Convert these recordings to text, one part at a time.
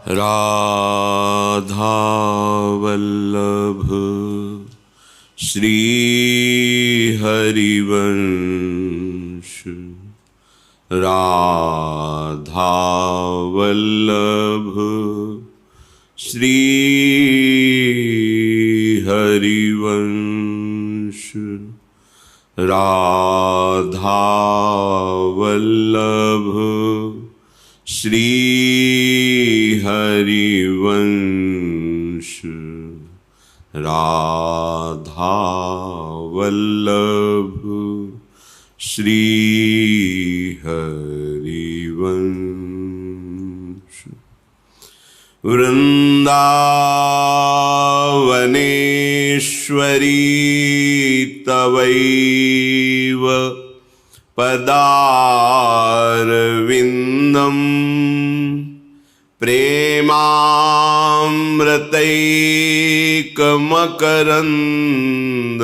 राधा वल्लभ श्री हरिवंश। राधा वल्लभ श्री हरिवंश। राधा वल्लभ श्री हरिवंश। राधा वल्लभ श्री हरिवंश। वृंदावनेश्वरी तवैव पदारविन्दम् प्रेमामृतैकमकरन्द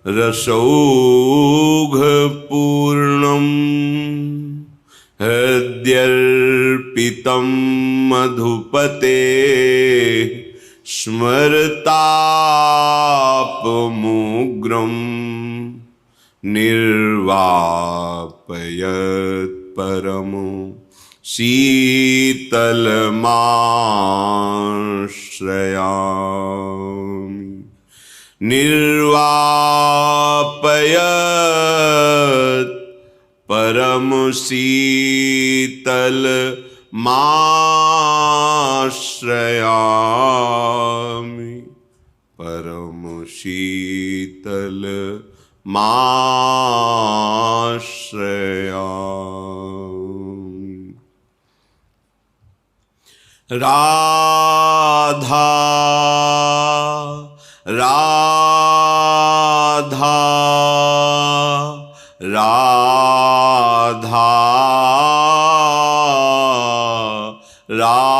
रसौघपूर्णम्। हृद्यर्पितं मधुपते स्मरतापमुग्रम्। निर्वापयत् परमो शीतलमाश्रयामि। निर्वापयत् परम शीतलमाश्रयामि। परम शीतलमाश्रयामि। राधा राधा राधा राधा। राधा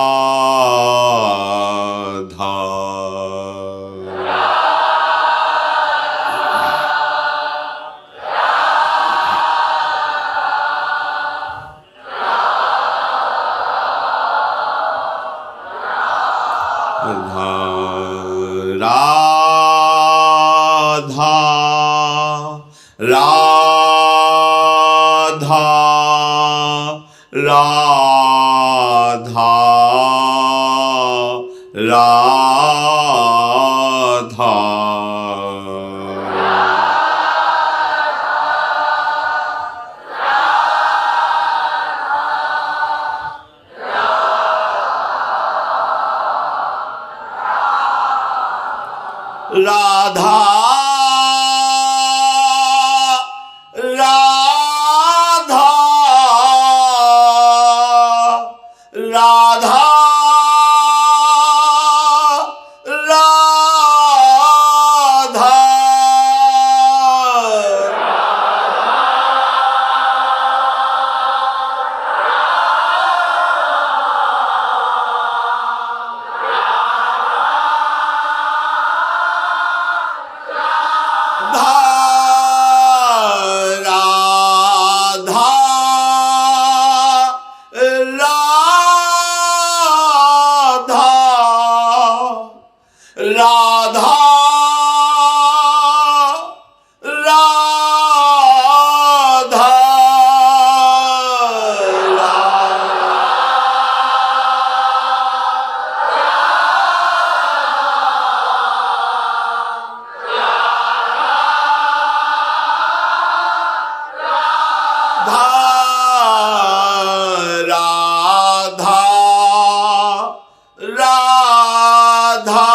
राधा राधा राधा। राधा राधा राधा राधा। राधा राधा राधा राधा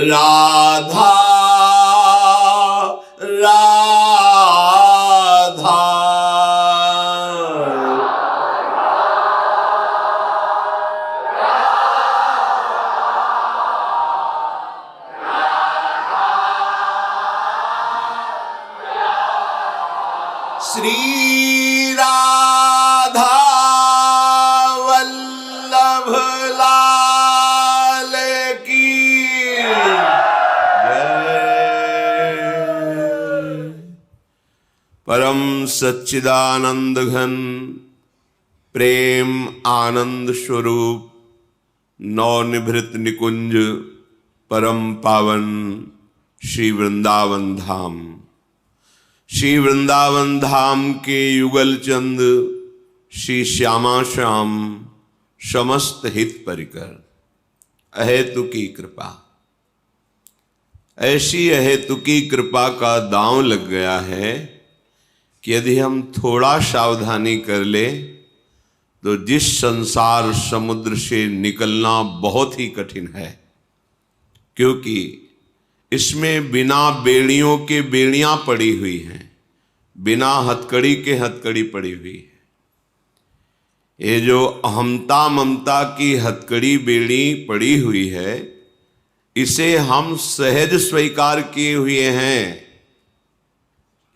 राधा राधा श्री राधा वल्लभ लाल की जय। परम सच्चिदानंद घन प्रेम आनंद स्वरूप नवनिभृत निकुंज परम पावन श्री वृंदावन धाम, श्री वृंदावन धाम के युगल चंद श्री श्यामा श्याम समस्त हित परिकर अहेतु की कृपा, ऐसी अहेतु की कृपा का दांव लग गया है कि यदि हम थोड़ा सावधानी कर ले तो जिस संसार समुद्र से निकलना बहुत ही कठिन है, क्योंकि इसमें बिना बेड़ियों के बेड़ियां पड़ी हुई हैं, बिना हथकड़ी के हथकड़ी पड़ी हुई है। ये जो अहमता ममता की हथकड़ी बेड़ी पड़ी हुई है, इसे हम सहज स्वीकार किए हुए हैं,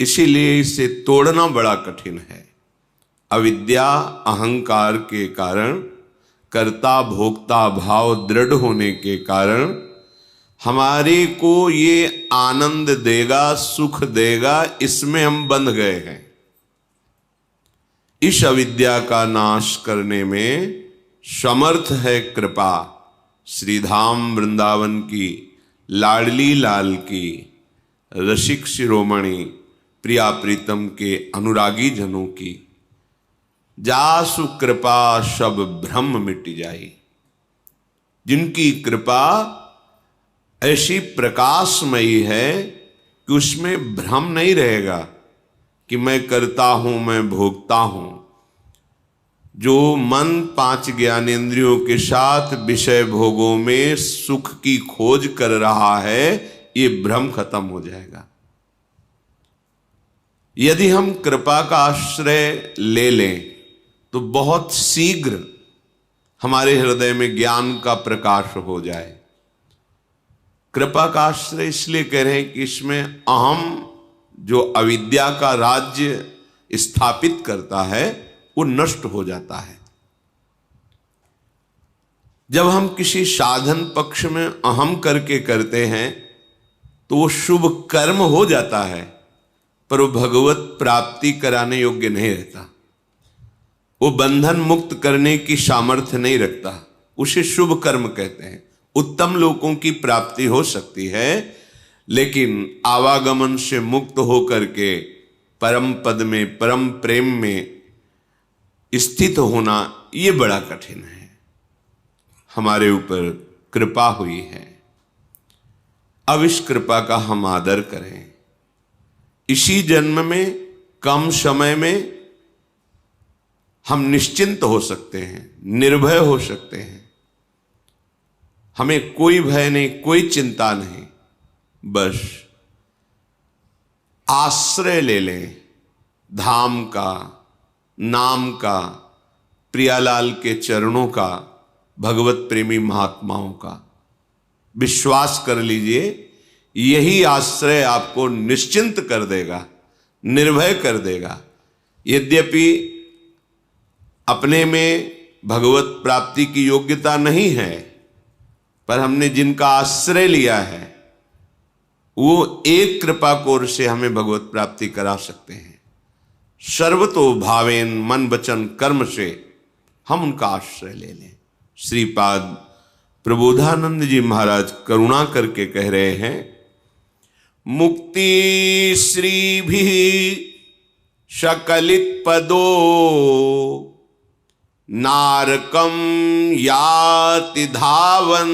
इसीलिए इसे तोड़ना बड़ा कठिन है। अविद्या अहंकार के कारण, कर्ता भोक्ता भाव दृढ़ होने के कारण हमारे को ये आनंद देगा, सुख देगा, इसमें हम बंध गए हैं। इस अविद्या का नाश करने में समर्थ है कृपा श्रीधाम वृंदावन की, लाडली लाल की, रसिक शिरोमणि प्रिया प्रीतम के अनुरागी जनों की। जासु कृपा सब भ्रम मिट जाई, जिनकी कृपा ऐसी प्रकाशमयी है कि उसमें भ्रम नहीं रहेगा कि मैं करता हूं, मैं भोगता हूं। जो मन पांच ज्ञानेंद्रियों के साथ विषय भोगों में सुख की खोज कर रहा है, ये भ्रम खत्म हो जाएगा। यदि हम कृपा का आश्रय ले लें तो बहुत शीघ्र हमारे हृदय में ज्ञान का प्रकाश हो जाए। कृपा का आश्रय इसलिए कह रहे हैं कि इसमें अहम जो अविद्या का राज्य स्थापित करता है वो नष्ट हो जाता है। जब हम किसी साधन पक्ष में अहम करके करते हैं तो वो शुभ कर्म हो जाता है, पर वो भगवत प्राप्ति कराने योग्य नहीं रहता। वो बंधन मुक्त करने की सामर्थ्य नहीं रखता, उसे शुभ कर्म कहते हैं। उत्तम लोगों की प्राप्ति हो सकती है, लेकिन आवागमन से मुक्त होकर के परम पद में, परम प्रेम में स्थित होना ये बड़ा कठिन है। हमारे ऊपर कृपा हुई है, अब इस कृपा का हम आदर करें। इसी जन्म में कम समय में हम निश्चिंत हो सकते हैं, निर्भय हो सकते हैं। हमें कोई भय नहीं, कोई चिंता नहीं, बस आश्रय ले लें धाम का, नाम का, प्रियालाल के चरणों का, भगवत प्रेमी महात्माओं का। विश्वास कर लीजिए, यही आश्रय आपको निश्चिंत कर देगा, निर्भय कर देगा। यद्यपि अपने में भगवत प्राप्ति की योग्यता नहीं है, पर हमने जिनका आश्रय लिया है वो एक कृपा कोर से हमें भगवत प्राप्ति करा सकते हैं। सर्वतो भावेन, मन वचन कर्म से हम उनका आश्रय ले लें। श्रीपाद प्रबोधानंद जी महाराज करुणा करके कह रहे हैं, मुक्ति श्री भी सकलित पदो नारकम याति धावन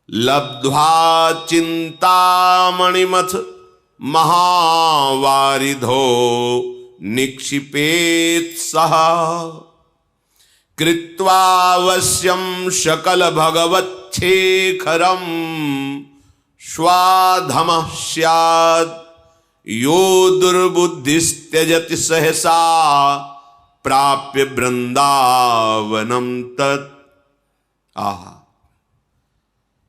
लब्ध्वा चिंतामणिमथ महावारिधो निक्षिपेत सहा कृत्वावश्यम सकल भगवत शेखरम स्वाधमः स्यात् यो दुर्बुद्धिस्त्यजति सहसा प्राप्य वृंदावनम तत्। आहा,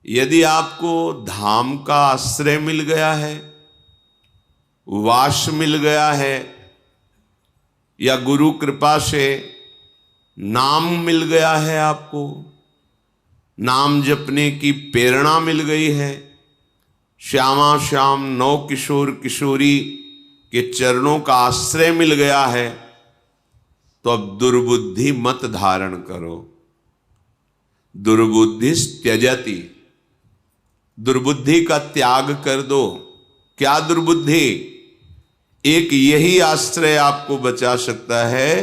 यदि आपको धाम का आश्रय मिल गया है, वास मिल गया है, या गुरु कृपा से नाम मिल गया है, आपको नाम जपने की प्रेरणा मिल गई है, श्यामा श्याम नौ किशोर किशोरी के चरणों का आश्रय मिल गया है, तो अब दुर्बुद्धि मत धारण करो। दुर्बुद्धि त्यजति, दुर्बुद्धि का त्याग कर दो। क्या दुर्बुद्धि? एक यही आश्रय आपको बचा सकता है,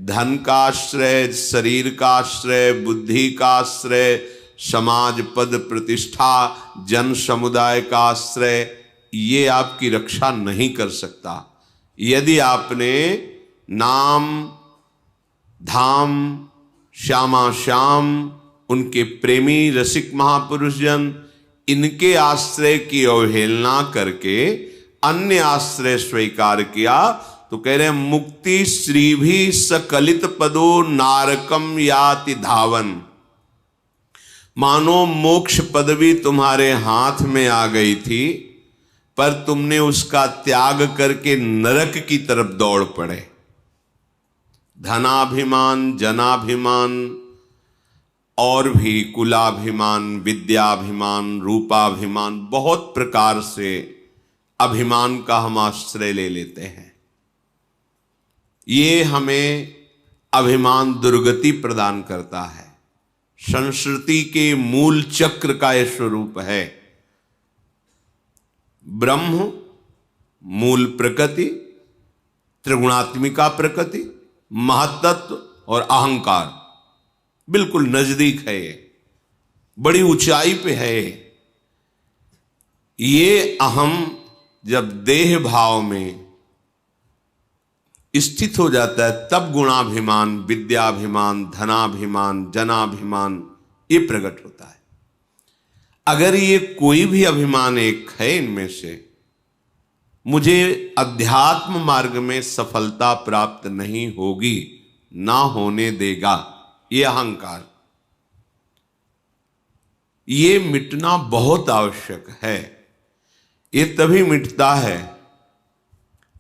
धन का आश्रय, शरीर का आश्रय, बुद्धि का आश्रय, समाज पद प्रतिष्ठा, जन समुदाय का आश्रय, ये आपकी रक्षा नहीं कर सकता। यदि आपने नाम, धाम, श्यामा श्याम, उनके प्रेमी रसिक महापुरुष जन, इनके आश्रय की अवहेलना करके अन्य आश्रय स्वीकार किया, तो कह रहे हैं मुक्ति श्री भी सकलित पदो नारकम याति धावन। मानो मोक्ष पदवी तुम्हारे हाथ में आ गई थी, पर तुमने उसका त्याग करके नरक की तरफ दौड़ पड़े। धनाभिमान, जनाभिमान और भी कुलाभिमान, विद्याभिमान, रूपाभिमान, बहुत प्रकार से अभिमान का हम आश्रय ले लेते हैं। ये हमें अभिमान दुर्गति प्रदान करता है। संस्कृति के मूल चक्र का यह स्वरूप है। ब्रह्म मूल प्रकृति, त्रिगुणात्मिका प्रकृति, महत्त्व और अहंकार, बिल्कुल नजदीक है, ये बड़ी ऊंचाई पे है। ये अहम जब देह भाव में स्थित हो जाता है, तब गुणाभिमान, विद्याभिमान, धनाभिमान, जनाभिमान ये प्रकट होता है। अगर ये कोई भी अभिमान एक है इनमें से, मुझे अध्यात्म मार्ग में सफलता प्राप्त नहीं होगी, ना होने देगा, ये अहंकार, ये मिटना बहुत आवश्यक है। ये तभी मिटता है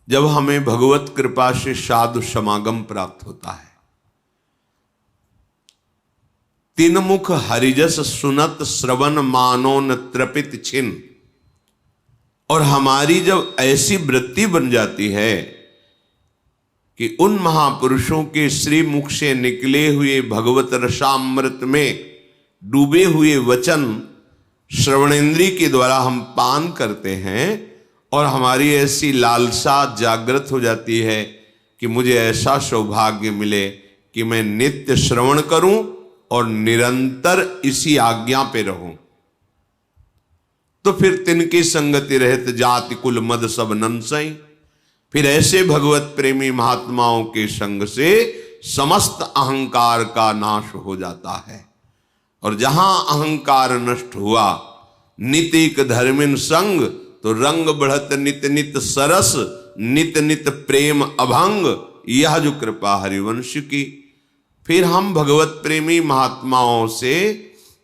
जब हमें भगवत कृपा से साधु समागम प्राप्त होता है। तीन मुख हरिजस सुनत श्रवण मानो न त्रपित छिन। और हमारी जब ऐसी वृत्ति बन जाती है कि उन महापुरुषों के श्री मुख से निकले हुए भगवत रसामृत में डूबे हुए वचन श्रवणेन्द्रिय के द्वारा हम पान करते हैं, और हमारी ऐसी लालसा जागृत हो जाती है कि मुझे ऐसा सौभाग्य मिले कि मैं नित्य श्रवण करूं और निरंतर इसी आज्ञा पे रहूं, तो फिर तिनकी संगति रहत जाति कुल मद सब नंसई। फिर ऐसे भगवत प्रेमी महात्माओं के संग से समस्त अहंकार का नाश हो जाता है। और जहां अहंकार नष्ट हुआ, नितिक धर्मिन संग, तो रंग बढ़त नित नित सरस, नित नित प्रेम अभंग, यह जो कृपा हरिवंश की। फिर हम भगवत प्रेमी महात्माओं से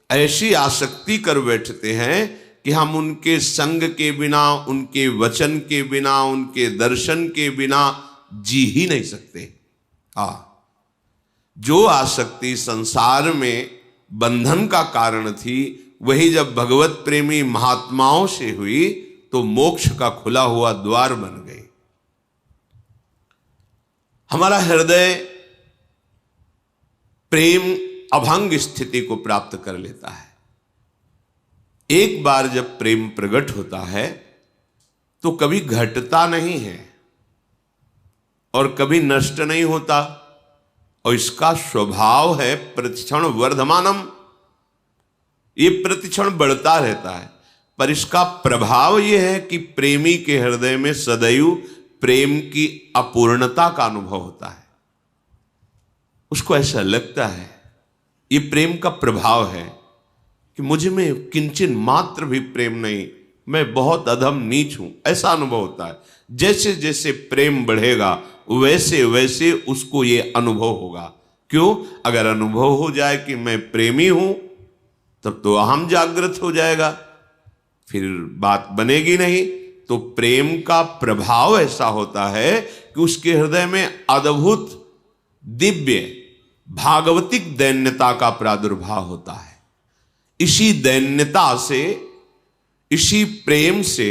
ऐसी आसक्ति कर बैठते हैं कि हम उनके संग के बिना, उनके वचन के बिना, उनके दर्शन के बिना जी ही नहीं सकते। जो आसक्ति संसार में बंधन का कारण थी, वही जब भगवत प्रेमी महात्माओं से हुई तो मोक्ष का खुला हुआ द्वार बन गई। हमारा हृदय प्रेम अभंग स्थिति को प्राप्त कर लेता है। एक बार जब प्रेम प्रकट होता है तो कभी घटता नहीं है और कभी नष्ट नहीं होता, और इसका स्वभाव है प्रतिक्षण वर्धमानम, ये प्रतिक्षण बढ़ता रहता है। पर इसका प्रभाव यह है कि प्रेमी के हृदय में सदैव प्रेम की अपूर्णता का अनुभव होता है। उसको ऐसा लगता है, ये प्रेम का प्रभाव है कि मुझ में किंचन मात्र भी प्रेम नहीं, मैं बहुत अधम नीच हूं, ऐसा अनुभव होता है। जैसे जैसे प्रेम बढ़ेगा वैसे वैसे उसको ये अनुभव होगा। क्यों? अगर अनुभव हो जाए कि मैं प्रेमी हूं तब तो अहम जागृत हो जाएगा, फिर बात बनेगी नहीं। तो प्रेम का प्रभाव ऐसा होता है कि उसके हृदय में अद्भुत दिव्य भागवतिक दैन्यता का प्रादुर्भाव होता है। इसी दैन्यता से, इसी प्रेम से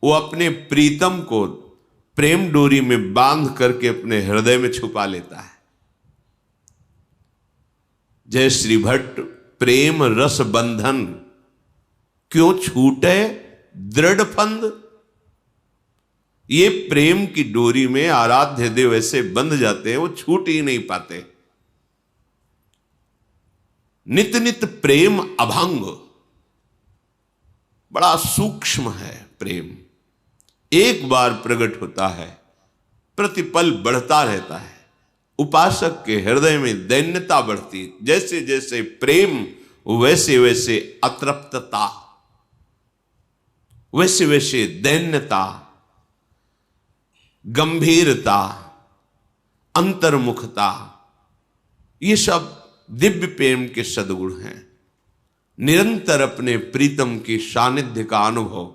वो अपने प्रीतम को प्रेम डोरी में बांध करके अपने हृदय में छुपा लेता है। जय श्री भट्ट, प्रेम रस बंधन क्यों छूटे दृढ़ फंद। ये प्रेम की डोरी में आराध्य देव ऐसे बंध जाते हैं, वो छूट ही नहीं पाते। नित नित प्रेम अभंग, बड़ा सूक्ष्म है प्रेम। एक बार प्रकट होता है, प्रतिपल बढ़ता रहता है। उपासक के हृदय में दैन्यता बढ़ती, जैसे जैसे प्रेम वैसे वैसे अतृप्तता, वैसे वैसे दैन्यता, गंभीरता, अंतर्मुखता, ये सब दिव्य प्रेम के सद्गुण हैं। निरंतर अपने प्रीतम की सानिध्य का अनुभव,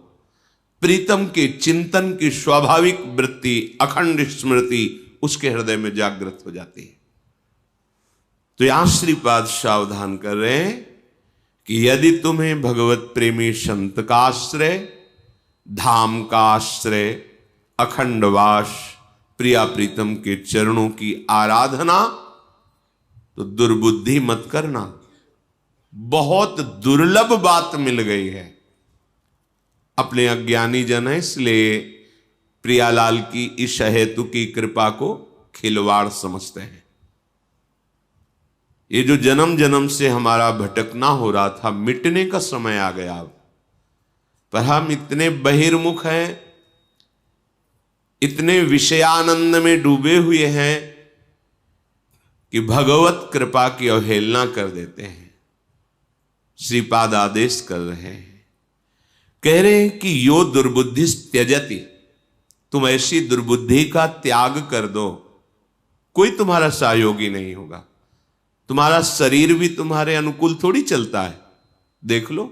प्रीतम के चिंतन की स्वाभाविक वृत्ति, अखंड स्मृति उसके हृदय में जागृत हो जाती है। तो यहां श्रीपाद सावधान कर रहे हैं कि यदि तुम्हें भगवत प्रेमी संत का आश्रय, धाम का आश्रय, अखंडवास, प्रिया प्रीतम के चरणों की आराधना, तो दुर्बुद्धि मत करना। बहुत दुर्लभ बात मिल गई है। अपने अज्ञानी जन है, इसलिए प्रियालाल की इस हेतु की कृपा को खिलवाड़ समझते हैं। ये जो जन्म जन्म से हमारा भटकना हो रहा था, मिटने का समय आ गया अब। पर हम इतने बहिर्मुख हैं, इतने विषयानंद में डूबे हुए हैं कि भगवत कृपा की अवहेलना कर देते हैं। श्रीपाद आदेश कर रहे हैं, कह रहे हैं कि यो दुर्बुद्धि त्यजति, तुम ऐसी दुर्बुद्धि का त्याग कर दो। कोई तुम्हारा सहयोगी नहीं होगा। तुम्हारा शरीर भी तुम्हारे अनुकूल थोड़ी चलता है। देख लो,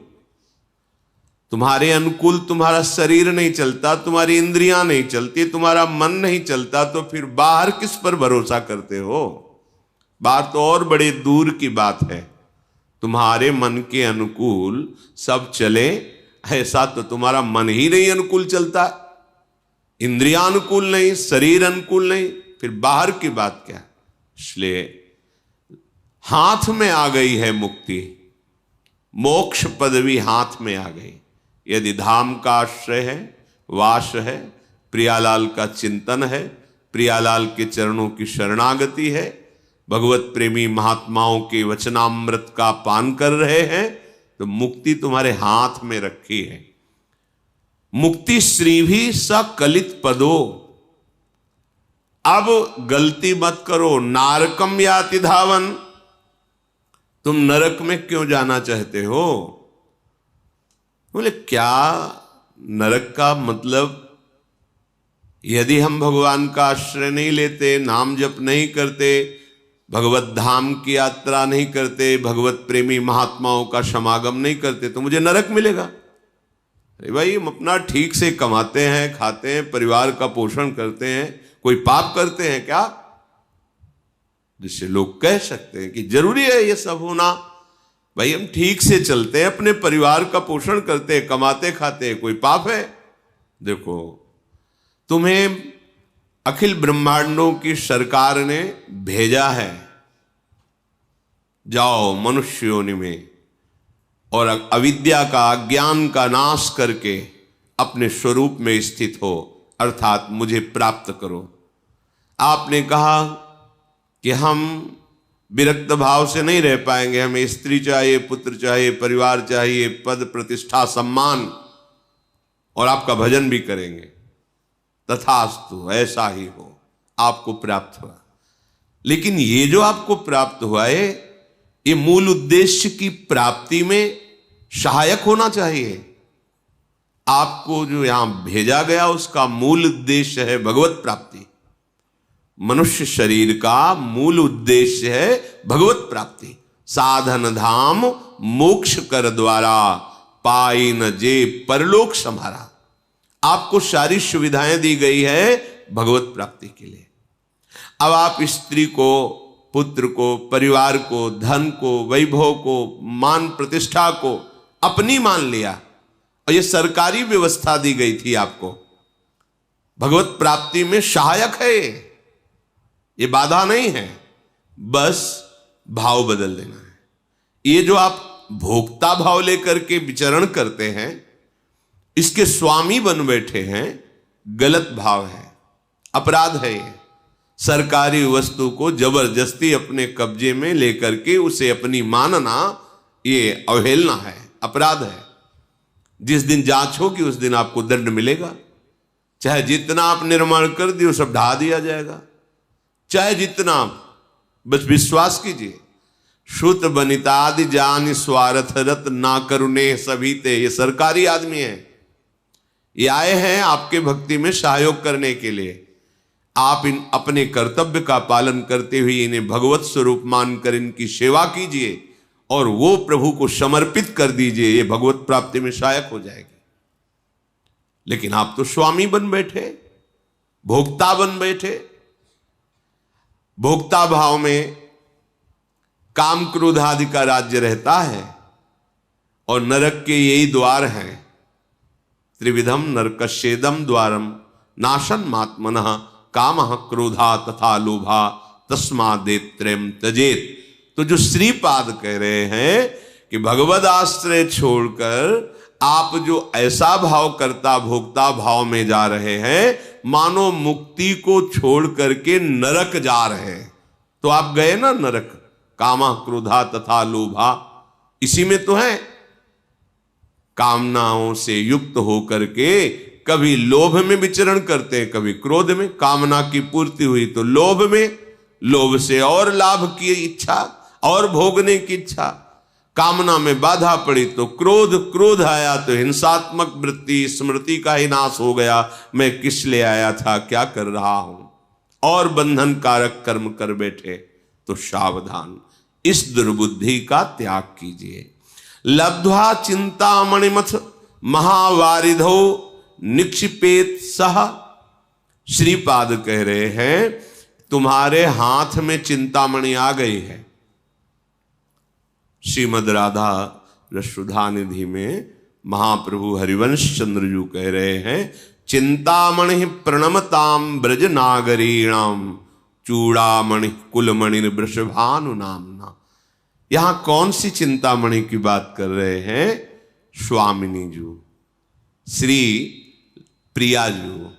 तुम्हारे अनुकूल तुम्हारा शरीर नहीं चलता, तुम्हारी इंद्रियां नहीं चलती, तुम्हारा मन नहीं चलता, तो फिर बाहर किस पर भरोसा करते हो? बाहर तो और बड़े दूर की बात है। तुम्हारे मन के अनुकूल सब चले, ऐसा तो तुम्हारा मन ही नहीं अनुकूल चलता। इंद्रियां अनुकूल नहीं, शरीर अनुकूल नहीं, फिर बाहर की बात क्या? इसलिए हाथ में आ गई है मुक्ति, मोक्ष पदवी हाथ में आ गई। यदि धाम का आश्रय है, वास है, प्रियालाल का चिंतन है, प्रियालाल के चरणों की शरणागति है, भगवत प्रेमी महात्माओं के वचनामृत का पान कर रहे हैं, तो मुक्ति तुम्हारे हाथ में रखी है। मुक्ति श्री भी सकलित पदो। अब गलती मत करो। नारकम याति धावन, तुम नरक में क्यों जाना चाहते हो? बोले क्या नरक का मतलब? यदि हम भगवान का आश्रय नहीं लेते, नाम जप नहीं करते, भगवत धाम की यात्रा नहीं करते, भगवत प्रेमी महात्माओं का समागम नहीं करते, तो मुझे नरक मिलेगा? अरे भाई, हम अपना ठीक से कमाते हैं, खाते हैं, परिवार का पोषण करते हैं, कोई पाप करते हैं क्या जिससे लोग कह सकते हैं कि जरूरी है ये सब होना? भाई, हम ठीक से चलते हैं, अपने परिवार का पोषण करते हैं, कमाते खाते हैं, कोई पाप है? देखो, तुम्हें अखिल ब्रह्मांडों की सरकार ने भेजा है, जाओ मनुष्य योनि में और अविद्या का, अज्ञान का नाश करके अपने स्वरूप में स्थित हो, अर्थात मुझे प्राप्त करो। आपने कहा कि हम विरक्त भाव से नहीं रह पाएंगे, हमें स्त्री चाहिए, पुत्र चाहिए, परिवार चाहिए, पद प्रतिष्ठा सम्मान, और आपका भजन भी करेंगे। तथास्तु, ऐसा ही हो, आपको प्राप्त हुआ। लेकिन ये जो आपको प्राप्त हुआ है, ये मूल उद्देश्य की प्राप्ति में सहायक होना चाहिए। आपको जो यहां भेजा गया उसका मूल उद्देश्य है भगवत प्राप्ति। मनुष्य शरीर का मूल उद्देश्य है भगवत प्राप्ति। साधन धाम मोक्ष कर द्वारा, पाई न जे परलोक सम्हारा। आपको सारी सुविधाएं दी गई है भगवत प्राप्ति के लिए। अब आप स्त्री को, पुत्र को, परिवार को, धन को, वैभव को, मान प्रतिष्ठा को अपनी मान लिया, और ये सरकारी व्यवस्था दी गई थी आपको। भगवत प्राप्ति में सहायक है ये बाधा नहीं है, बस भाव बदल देना है। ये जो आप भोक्ता भाव लेकर के विचरण करते हैं, इसके स्वामी बन बैठे हैं, गलत भाव है, अपराध है। ये सरकारी वस्तु को जबरदस्ती अपने कब्जे में लेकर के उसे अपनी मानना, ये अवहेलना है, अपराध है। जिस दिन जांच होगी उस दिन आपको दंड मिलेगा। चाहे जितना आप निर्माण कर दिए सब ढा दिया जाएगा, चाहे जितना, बस विश्वास कीजिए। श्रुत बनितादि जान स्वार्थ रत ना करुणे सभी ते। ये सरकारी आदमी है, ये आए हैं आपके भक्ति में सहयोग करने के लिए। आप इन अपने कर्तव्य का पालन करते हुए इन्हें भगवत स्वरूप मानकर इनकी सेवा कीजिए और वो प्रभु को समर्पित कर दीजिए, ये भगवत प्राप्ति में सहायक हो जाएगी। लेकिन आप तो स्वामी बन बैठे, भोक्ता बन बैठे। भोक्ता भाव में काम क्रोध आदि का राज्य रहता है और नरक के यही द्वार हैं। त्रिविधम नरकस्येदम द्वारम नाशन मात्मनः कामः क्रोधा तथा लोभा तस्मादेत्रयम् त्यजेत। तो जो श्रीपाद कह रहे हैं कि भगवद आश्रय छोड़कर आप जो ऐसा भाव करता भोक्ता भाव में जा रहे हैं, मानो मुक्ति को छोड़ करके नरक जा रहे हैं। तो आप गए ना नरक, कामा क्रोधा तथा लोभा, इसी में तो है। कामनाओं से युक्त होकर के कभी लोभ में विचरण करते हैं, कभी क्रोध में। कामना की पूर्ति हुई तो लोभ में, लोभ से और लाभ की इच्छा और भोगने की इच्छा। कामना में बाधा पड़ी तो क्रोध, क्रोध आया तो हिंसात्मक वृत्ति, स्मृति का ही नाश हो गया। मैं किस लिए आया था, क्या कर रहा हूं, और बंधन कारक कर्म कर बैठे। तो सावधान, इस दुर्बुद्धि का त्याग कीजिए। लब्ध्वा चिंतामणिमथ महावारिधो निक्षिपेत सह। श्रीपाद कह रहे हैं तुम्हारे हाथ में चिंतामणि आ गई है। श्रीमद राधा रसुधा निधि में महाप्रभु हरिवंश चंद्र जी कह रहे हैं, चिंतामणि प्रणमताम ब्रज नागरीणाम चूड़ामणि कुलमणि वृषभानु नामना। यहां कौन सी चिंतामणि की बात कर रहे हैं? स्वामिनी जू, श्री प्रिया जू।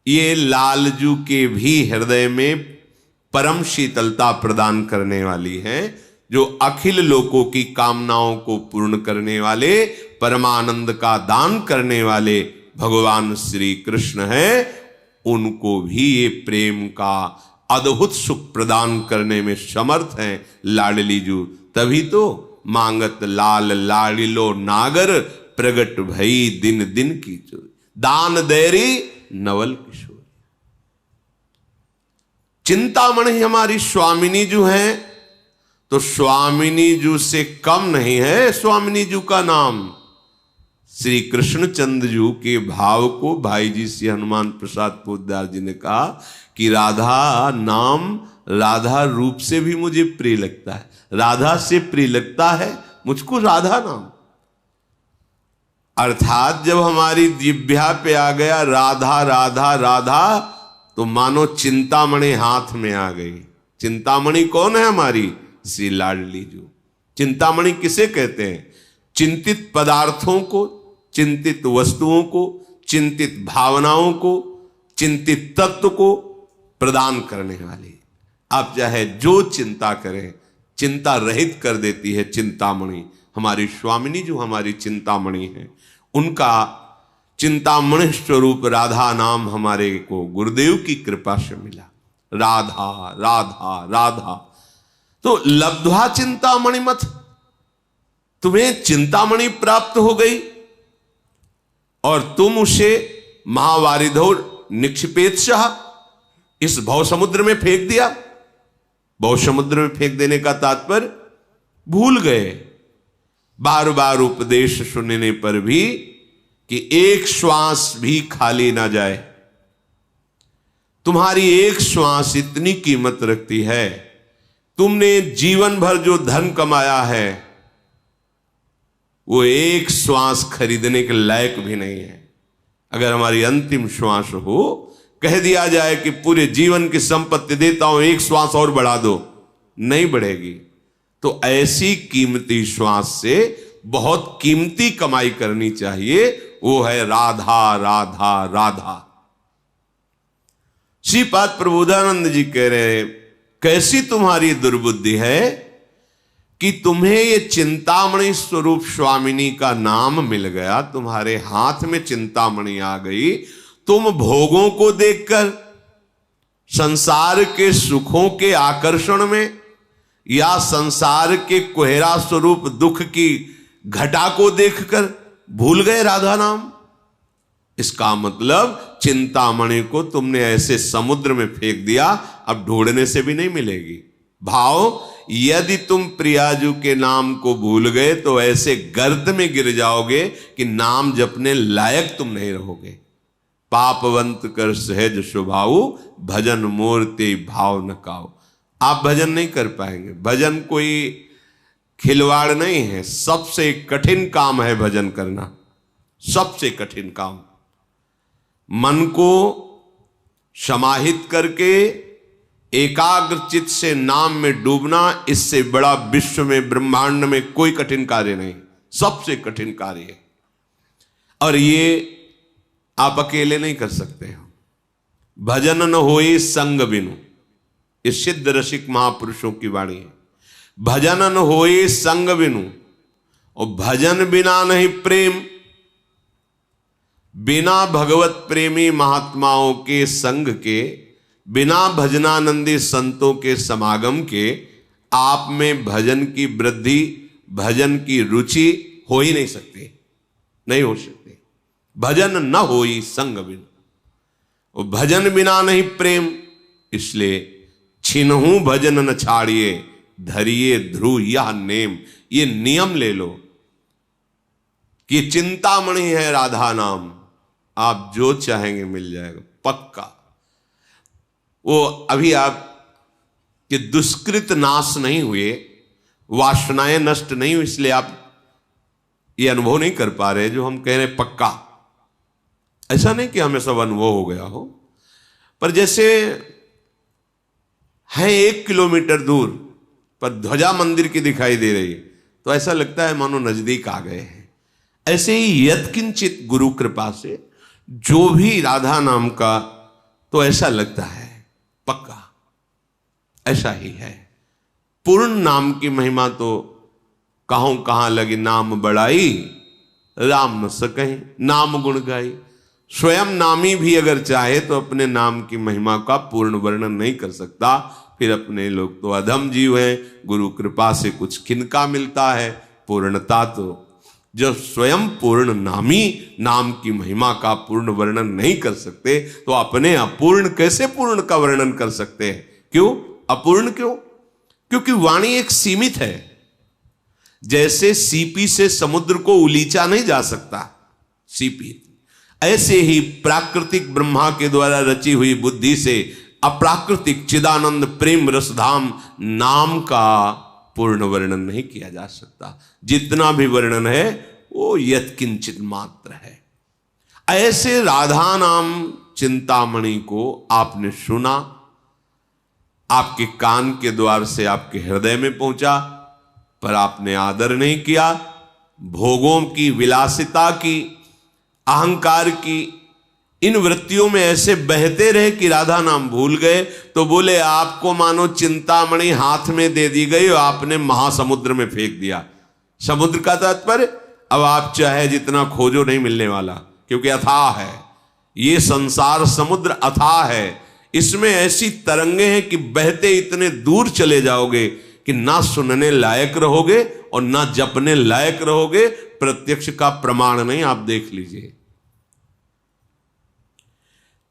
ये लालजू के भी हृदय में परम शीतलता प्रदान करने वाली है, जो अखिल लोकों की कामनाओं को पूर्ण करने वाले, परमानंद का दान करने वाले भगवान श्री कृष्ण हैं। उनको भी ये प्रेम का अद्भुत सुख प्रदान करने में समर्थ हैं लाडली जू। तभी तो मांगत लाल लाडिलो नागर, प्रगट भई दिन दिन की चोरी, दान देरी नवल किशोर। चिंतामणि हमारी स्वामिनी जू हैं, तो स्वामिनी जू से कम नहीं है स्वामिनी जू का नाम। श्री कृष्णचंद्र जू के भाव को भाई जी श्री हनुमान प्रसाद पोद्दार जी ने कहा कि राधा नाम राधा रूप से भी मुझे प्रिय लगता है, राधा से प्रिय लगता है मुझको राधा नाम। अर्थात जब हमारी दिव्या पे आ गया राधा राधा राधा, तो मानो चिंतामणि हाथ में आ गई। चिंतामणि कौन है? हमारी श्री लाडली जू। चिंतामणि किसे कहते हैं? चिंतित पदार्थों को, चिंतित वस्तुओं को, चिंतित भावनाओं को, चिंतित तत्व को प्रदान करने वाली। आप चाहे जो चिंता करें, चिंता रहित कर देती है चिंतामणि। हमारी स्वामिनी जो हमारी चिंतामणि है, उनका चिंतामणि स्वरूप राधा नाम हमारे को गुरुदेव की कृपा से मिला। राधा राधा राधा। तो लब्ध्वा चिंतामणि मथ, तुम्हें चिंतामणि प्राप्त हो गई और तुम उसे महावारिधो निक्षिपेत्सः इस भव समुद्र में फेंक दिया। भव समुद्र में फेंक देने का तात्पर्य भूल गए। बार बार उपदेश सुनने पर भी कि एक श्वास भी खाली ना जाए। तुम्हारी एक श्वास इतनी कीमत रखती है, तुमने जीवन भर जो धन कमाया है वो एक श्वास खरीदने के लायक भी नहीं है। अगर हमारी अंतिम श्वास हो, कह दिया जाए कि पूरे जीवन की संपत्ति देता हूं, एक श्वास और बढ़ा दो, नहीं बढ़ेगी। तो ऐसी कीमती श्वास से बहुत कीमती कमाई करनी चाहिए, वो है राधा राधा राधा। श्रीपाद प्रबोधानंद जी कह रहे, कैसी तुम्हारी दुर्बुद्धि है कि तुम्हें ये चिंतामणि स्वरूप स्वामिनी का नाम मिल गया, तुम्हारे हाथ में चिंतामणि आ गई। तुम भोगों को देखकर, संसार के सुखों के आकर्षण में, या संसार के कोहरा स्वरूप दुख की घटा को देखकर भूल गए राधा नाम। इसका मतलब चिंतामणि को तुमने ऐसे समुद्र में फेंक दिया, अब ढूंढने से भी नहीं मिलेगी। भाव, यदि तुम प्रियाजू के नाम को भूल गए तो ऐसे गर्त में गिर जाओगे कि नाम जपने लायक तुम नहीं रहोगे। पापवंत कर सहज स्वभाव, भजन मूर्ति भाव न काओ। आप भजन नहीं कर पाएंगे। भजन कोई खिलवाड़ नहीं है, सबसे कठिन काम है भजन करना, सबसे कठिन काम। मन को समाहित करके एकाग्र चित्त से नाम में डूबना, इससे बड़ा विश्व में ब्रह्मांड में कोई कठिन कार्य नहीं, सबसे कठिन कार्य है। और ये आप अकेले नहीं कर सकते हो। भजन न होए संग बिनु, इस सिद्ध रसिक महापुरुषों की वाणी है। भजन न होए संग बिनु, और भजन बिना नहीं प्रेम। बिना भगवत प्रेमी महात्माओं के संग के, बिना भजनानंदी संतों के समागम के आप में भजन की वृद्धि, भजन की रुचि हो ही नहीं सकती, नहीं हो सकती। भजन न होई संग बिन, और भजन बिना नहीं प्रेम। इसलिए छिनहु भजन न छाड़िए, धरिए ध्रुव यह नेम। ये नियम ले लो कि चिंतामणि है राधा नाम, आप जो चाहेंगे मिल जाएगा पक्का। वो अभी आप के दुष्कृत नाश नहीं हुए, वासनाएं नष्ट नहीं हुई, इसलिए आप ये अनुभव नहीं कर पा रहे जो हम कह रहे पक्का। ऐसा नहीं कि हमें सब अनुभव हो गया हो, पर जैसे है 1 किलोमीटर दूर पर ध्वजा मंदिर की दिखाई दे रही है तो ऐसा लगता है मानो नजदीक आ गए हैं। ऐसे ही यत्किंचित गुरु कृपा से जो भी राधा नाम का, तो ऐसा लगता है पक्का, ऐसा ही है। पूर्ण नाम की महिमा तो कहूं कहां लगी नाम बढ़ाई, राम न सकहीं नाम गुण गाई। स्वयं नामी भी अगर चाहे तो अपने नाम की महिमा का पूर्ण वर्णन नहीं कर सकता। फिर अपने लोग तो अधम जीव हैं, गुरु कृपा से कुछ किनका मिलता है पूर्णता। तो जब स्वयं पूर्ण नामी नाम की महिमा का पूर्ण वर्णन नहीं कर सकते तो अपने अपूर्ण कैसे पूर्ण का वर्णन कर सकते हैं? क्यों अपूर्ण? क्यों? क्योंकि वाणी एक सीमित है। जैसे सीपी से समुद्र को उलीचा नहीं जा सकता सीपी, ऐसे ही प्राकृतिक ब्रह्मा के द्वारा रची हुई बुद्धि से अप्राकृतिक चिदानंद प्रेम रसधाम नाम का पूर्ण वर्णन नहीं किया जा सकता। जितना भी वर्णन है वो यत्किंचित मात्र है। ऐसे राधा नाम चिंतामणि को आपने सुना, आपके कान के द्वार से आपके हृदय में पहुंचा, पर आपने आदर नहीं किया। भोगों की, विलासिता की, अहंकार की इन वृत्तियों में ऐसे बहते रहे कि राधा नाम भूल गए। तो बोले आपको मानो चिंतामणि हाथ में दे दी गई और आपने महासमुद्र में फेंक दिया। समुद्र का तात्पर्य अब आप चाहे जितना खोजो नहीं मिलने वाला, क्योंकि अथाह है ये संसार समुद्र, अथाह है। इसमें ऐसी तरंगे हैं कि बहते इतने दूर चले जाओगे कि ना सुनने लायक रहोगे और ना जपने लायक रहोगे। प्रत्यक्ष का प्रमाण नहीं, आप देख लीजिए।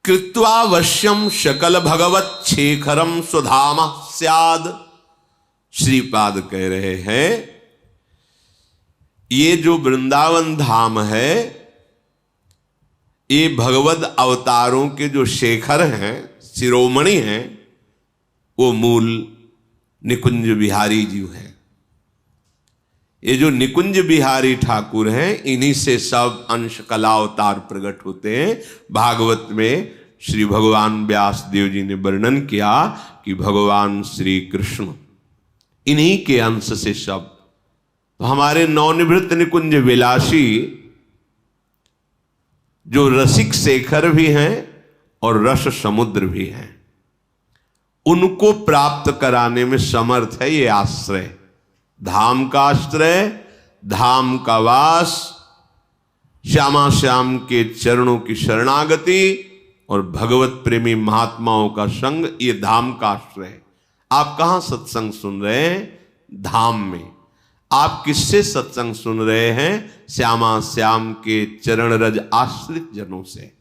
कृत्वा वश्यम शकल भगवत शेखरम स्वधाम स्याद। श्रीपाद कह रहे हैं ये जो वृंदावन धाम है, ये भगवत अवतारों के जो शेखर हैं, शिरोमणि हैं, वो मूल निकुंज बिहारी जी हैं। ये जो निकुंज बिहारी ठाकुर हैं, इन्हीं से सब अंश कला अवतार प्रकट होते हैं। भागवत में श्री भगवान व्यास देव जी ने वर्णन किया कि भगवान श्री कृष्ण इन्हीं के अंश से सब। तो हमारे नवनिवृत्त निकुंज विलासी जो रसिक शेखर भी हैं और रस समुद्र भी हैं, उनको प्राप्त कराने में समर्थ है ये आश्रय। धाम का आश्रय, धाम का वास, श्यामा श्याम के चरणों की शरणागति और भगवत प्रेमी महात्माओं का संग, ये धाम का आश्रय। आप कहां सत्संग सुन रहे हैं? धाम में। आप किससे सत्संग सुन रहे हैं? श्यामा श्याम के चरण रज आश्रित जनों से।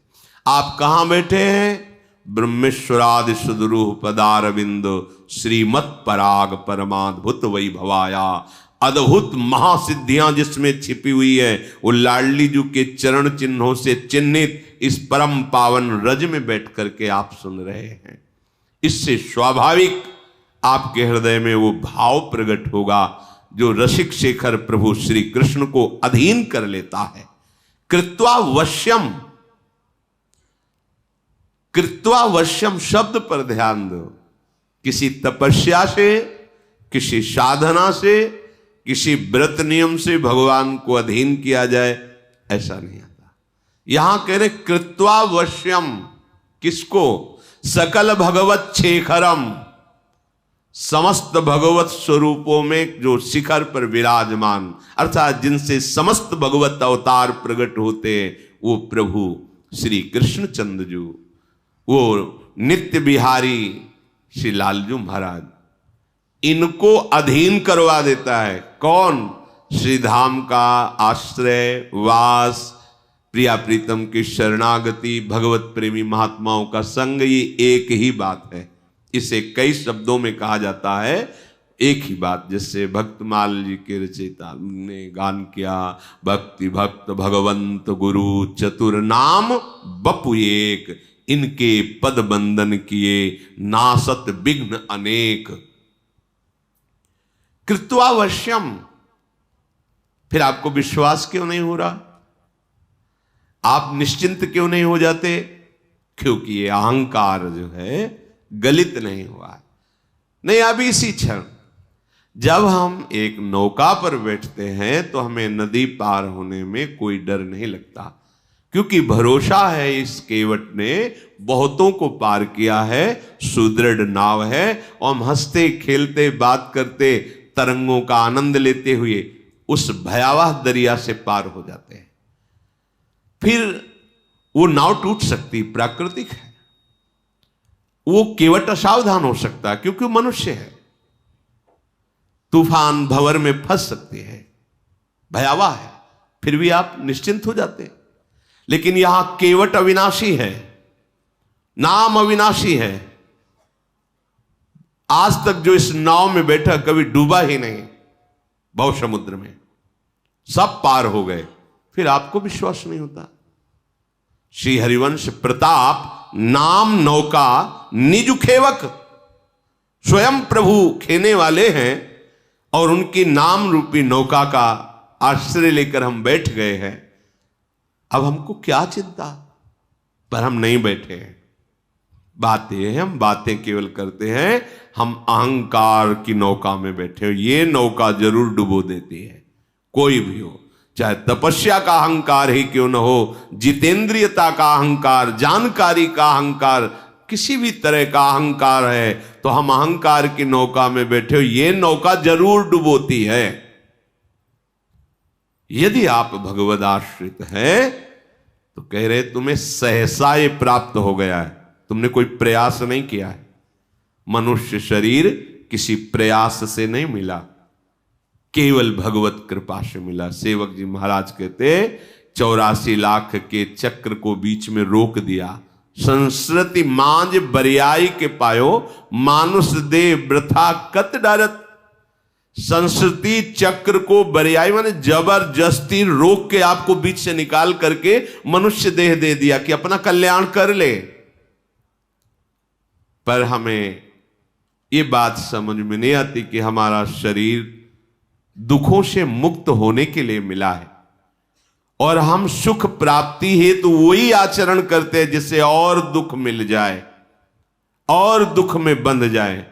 आप कहां बैठे हैं? ब्रह्मेश्वरादि सुदरूह पदारविंद श्रीमत् पराग परमाद्भुत वैभवाया। अद्भुत महासिद्धियां जिसमें छिपी हुई है, वो लाडली जी के चरण चिन्हों से चिन्हित इस परम पावन रज में बैठ करके आप सुन रहे हैं। इससे स्वाभाविक आपके हृदय में वो भाव प्रकट होगा जो रसिक शेखर प्रभु श्री कृष्ण को अधीन कर लेता है। कृत्वा वश्यम, कृत्वा वश्यम शब्द पर ध्यान दो। किसी तपस्या से, किसी साधना से, किसी व्रत नियम से भगवान को अधीन किया जाए, ऐसा नहीं आता। यहां कह रहे कृत्वा वश्यम, किसको? सकल भगवत शेखरम, समस्त भगवत स्वरूपों में जो शिखर पर विराजमान, अर्थात जिनसे समस्त भगवत अवतार प्रकट होते हैं, वो प्रभु श्री कृष्णचंद्र जी, वो नित्य बिहारी श्री लालजू महाराज, इनको अधीन करवा देता है। कौन? श्री धाम का आश्रय, वास, प्रिया प्रीतम की शरणागति, भगवत प्रेमी महात्माओं का संग, ये एक ही बात है। इसे कई शब्दों में कहा जाता है, एक ही बात। जैसे भक्तमाल जी के रचयिता ने गान किया, भक्ति भक्त भगवंत गुरु चतुर नाम बपु एक, इनके पद बंदन किए नासत विघ्न अनेक। कृत्वावश्यम, फिर आपको विश्वास क्यों नहीं हो रहा? आप निश्चिंत क्यों नहीं हो जाते? क्योंकि ये अहंकार जो है गलित नहीं हुआ है। नहीं, अभी इसी क्षण जब हम एक नौका पर बैठते हैं तो हमें नदी पार होने में कोई डर नहीं लगता, क्योंकि भरोसा है इस केवट ने बहुतों को पार किया है, सुदृढ़ नाव है, और हम हंसते खेलते बात करते तरंगों का आनंद लेते हुए उस भयावह दरिया से पार हो जाते हैं। फिर वो नाव टूट सकती, प्राकृतिक है। वो केवट असावधान हो सकता है क्योंकि वो मनुष्य है, तूफान भंवर में फंस सकती है, भयावह है, फिर भी आप निश्चिंत हो जाते हैं। लेकिन यहां केवट अविनाशी है, नाम अविनाशी है। आज तक जो इस नाव में बैठा कभी डूबा ही नहीं, भव समुद्र में सब पार हो गए, फिर आपको विश्वास नहीं होता। श्री हरिवंश प्रताप नाम नौका निज खेवक, स्वयं प्रभु खेने वाले हैं और उनकी नाम रूपी नौका का आश्रय लेकर हम बैठ गए हैं। अब हमको क्या चिंता? पर हम नहीं बैठे हैं। बात यह है, हम बातें केवल करते हैं, हम अहंकार की नौका में बैठे हो। ये नौका जरूर डुबो देती है, कोई भी हो, चाहे तपस्या का अहंकार ही क्यों न हो, जितेंद्रियता का अहंकार, जानकारी का अहंकार, किसी भी तरह का अहंकार है, तो हम अहंकार की नौका में बैठे हो, ये नौका जरूर डुबोती है। यदि आप भगवद आश्रित हैं तो कह रहे तुम्हें सहसा ये प्राप्त हो गया है, तुमने कोई प्रयास नहीं किया है। मनुष्य शरीर किसी प्रयास से नहीं मिला, केवल भगवत कृपा से मिला। सेवक जी महाराज कहते 84 लाख के चक्र को बीच में रोक दिया। संस्कृति मांझ बरियाई के पायो, मानुष दे वृथा कत डरत। संस्कृति चक्र को बरियाई माने जबरदस्ती रोक के आपको बीच से निकाल करके मनुष्य देह दे दिया कि अपना कल्याण कर ले। पर हमें ये बात समझ में नहीं आती कि हमारा शरीर दुखों से मुक्त होने के लिए मिला है और हम सुख प्राप्ति हेतु तो वही आचरण करते हैं जिससे और दुख मिल जाए और दुख में बंध जाए।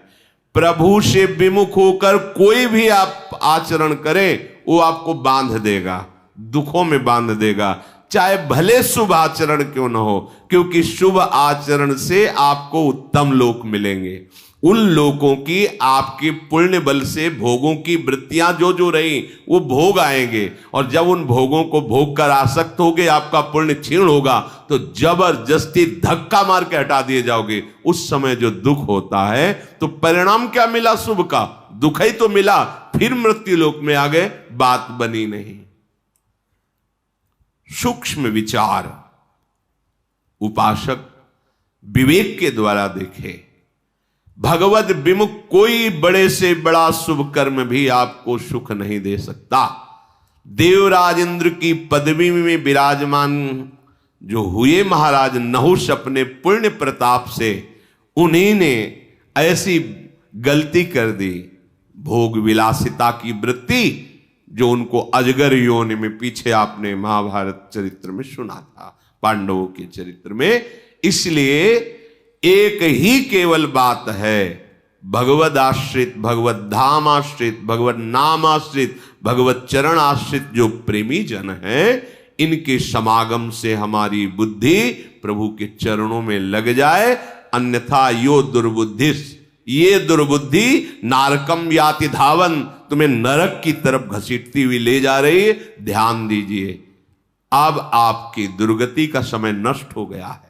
प्रभु से विमुख होकर कोई भी आप आचरण करें वो आपको बांध देगा, दुखों में बांध देगा, चाहे भले शुभ आचरण क्यों ना हो, क्योंकि शुभ आचरण से आपको उत्तम लोक मिलेंगे। उन लोगों की आपके पुण्य बल से भोगों की वृत्तियां जो जो रही वो भोग आएंगे, और जब उन भोगों को भोग कर आसक्त होगे, आपका पुण्य क्षीण होगा, तो जबरदस्ती धक्का मार के हटा दिए जाओगे। उस समय जो दुख होता है तो परिणाम क्या मिला शुभ का? दुख ही तो मिला, फिर मृत्यु लोक में आ गए, बात बनी नहीं। सूक्ष्म विचार उपासक विवेक के द्वारा देखे। भगवत विमुख कोई बड़े से बड़ा शुभ कर्म भी आपको सुख नहीं दे सकता। देवराज इंद्र की पदवी में विराजमान जो हुए महाराज नहुष अपने पुण्य प्रताप से, उन्हीं ने ऐसी गलती कर दी, भोग विलासिता की वृत्ति, जो उनको अजगर योनि में, पीछे आपने महाभारत चरित्र में सुना था, पांडवों के चरित्र में। इसलिए एक ही केवल बात है, भगवद आश्रित, भगवत धाम आश्रित, भगवत नाम आश्रित, भगवत चरण आश्रित जो प्रेमी जन है, इनके समागम से हमारी बुद्धि प्रभु के चरणों में लग जाए। अन्यथा यो दुर्बुद्धिस, ये दुर्बुद्धि नारकम याति धावन, तुम्हें नरक की तरफ घसीटती हुई ले जा रही है। ध्यान दीजिए, अब आपकी दुर्गति का समय नष्ट हो गया है।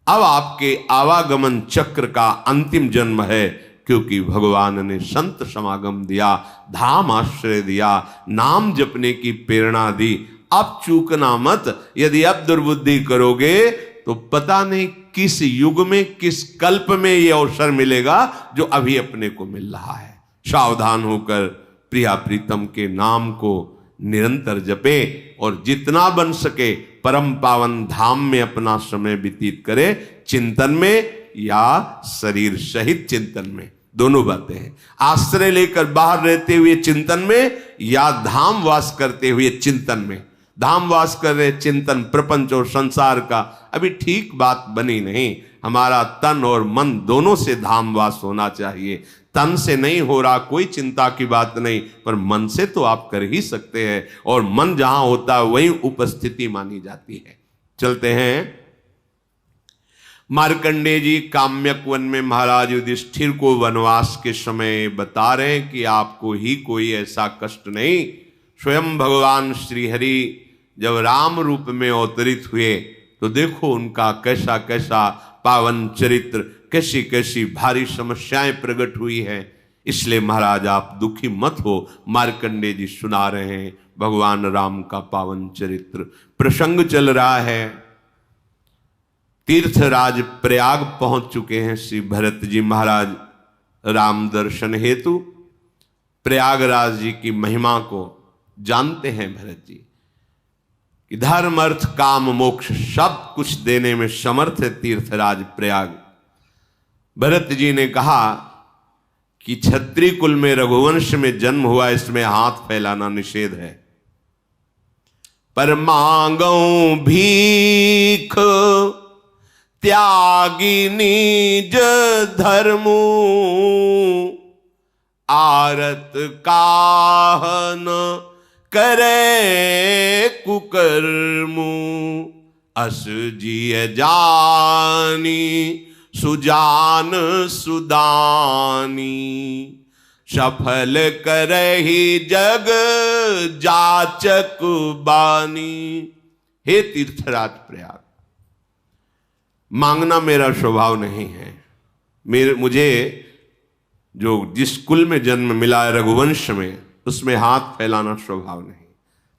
अब आपके आवागमन चक्र का अंतिम जन्म है, क्योंकि भगवान ने संत समागम दिया, धाम आश्रय दिया, नाम जपने की प्रेरणा दी। अब चूकना मत। यदि अब दुर्बुद्धि करोगे तो पता नहीं किस युग में, किस कल्प में ये अवसर मिलेगा जो अभी अपने को मिल रहा है। सावधान होकर प्रिया प्रीतम के नाम को निरंतर जपे और जितना बन सके परम पावन धाम में अपना समय व्यतीत करे, चिंतन में या शरीर सहित चिंतन में, दोनों बातें हैं। आश्रय लेकर बाहर रहते हुए चिंतन में या धाम वास करते हुए चिंतन में। धाम वास कर रहे चिंतन प्रपंच और संसार का अभी ठीक बात बनी नहीं। हमारा तन और मन दोनों से धाम वास होना चाहिए। तन से नहीं हो रहा कोई चिंता की बात नहीं, पर मन से तो आप कर ही सकते हैं, और मन जहां होता है वहीं उपस्थिति मानी जाती है। चलते हैं। मार्कंडेय जी काम्यक वन में महाराज युधिष्ठिर को वनवास के समय बता रहे हैं कि आपको ही कोई ऐसा कष्ट नहीं। स्वयं भगवान श्रीहरि जब राम रूप में अवतरित हुए तो देखो उनका कैसा कैसा पावन चरित्र, कैसी कैसी भारी समस्याएं प्रकट हुई हैं। इसलिए महाराज आप दुखी मत हो। मार्कंडेय जी सुना रहे हैं भगवान राम का पावन चरित्र। प्रसंग चल रहा है, तीर्थराज प्रयाग पहुंच चुके हैं श्री भरत जी महाराज राम दर्शन हेतु। प्रयागराज जी की महिमा को जानते हैं भरत जी कि धर्म अर्थ काम मोक्ष सब कुछ देने में समर्थ है तीर्थराज प्रयाग। भरत जी ने कहा कि क्षत्रिय कुल में रघुवंश में जन्म हुआ, इसमें हाथ फैलाना निषेध है। पर मांगो भीख त्यागी निज धर्मो, आरत काहन करे कुकर्मु, अस जिय जानी सुजान सुदानी, सफल करहि जग जाचक बानी। हे तीर्थराज प्रयाग, मांगना मेरा स्वभाव नहीं है। मुझे जो जिस कुल में जन्म मिला है रघुवंश में, उसमें हाथ फैलाना स्वभाव नहीं,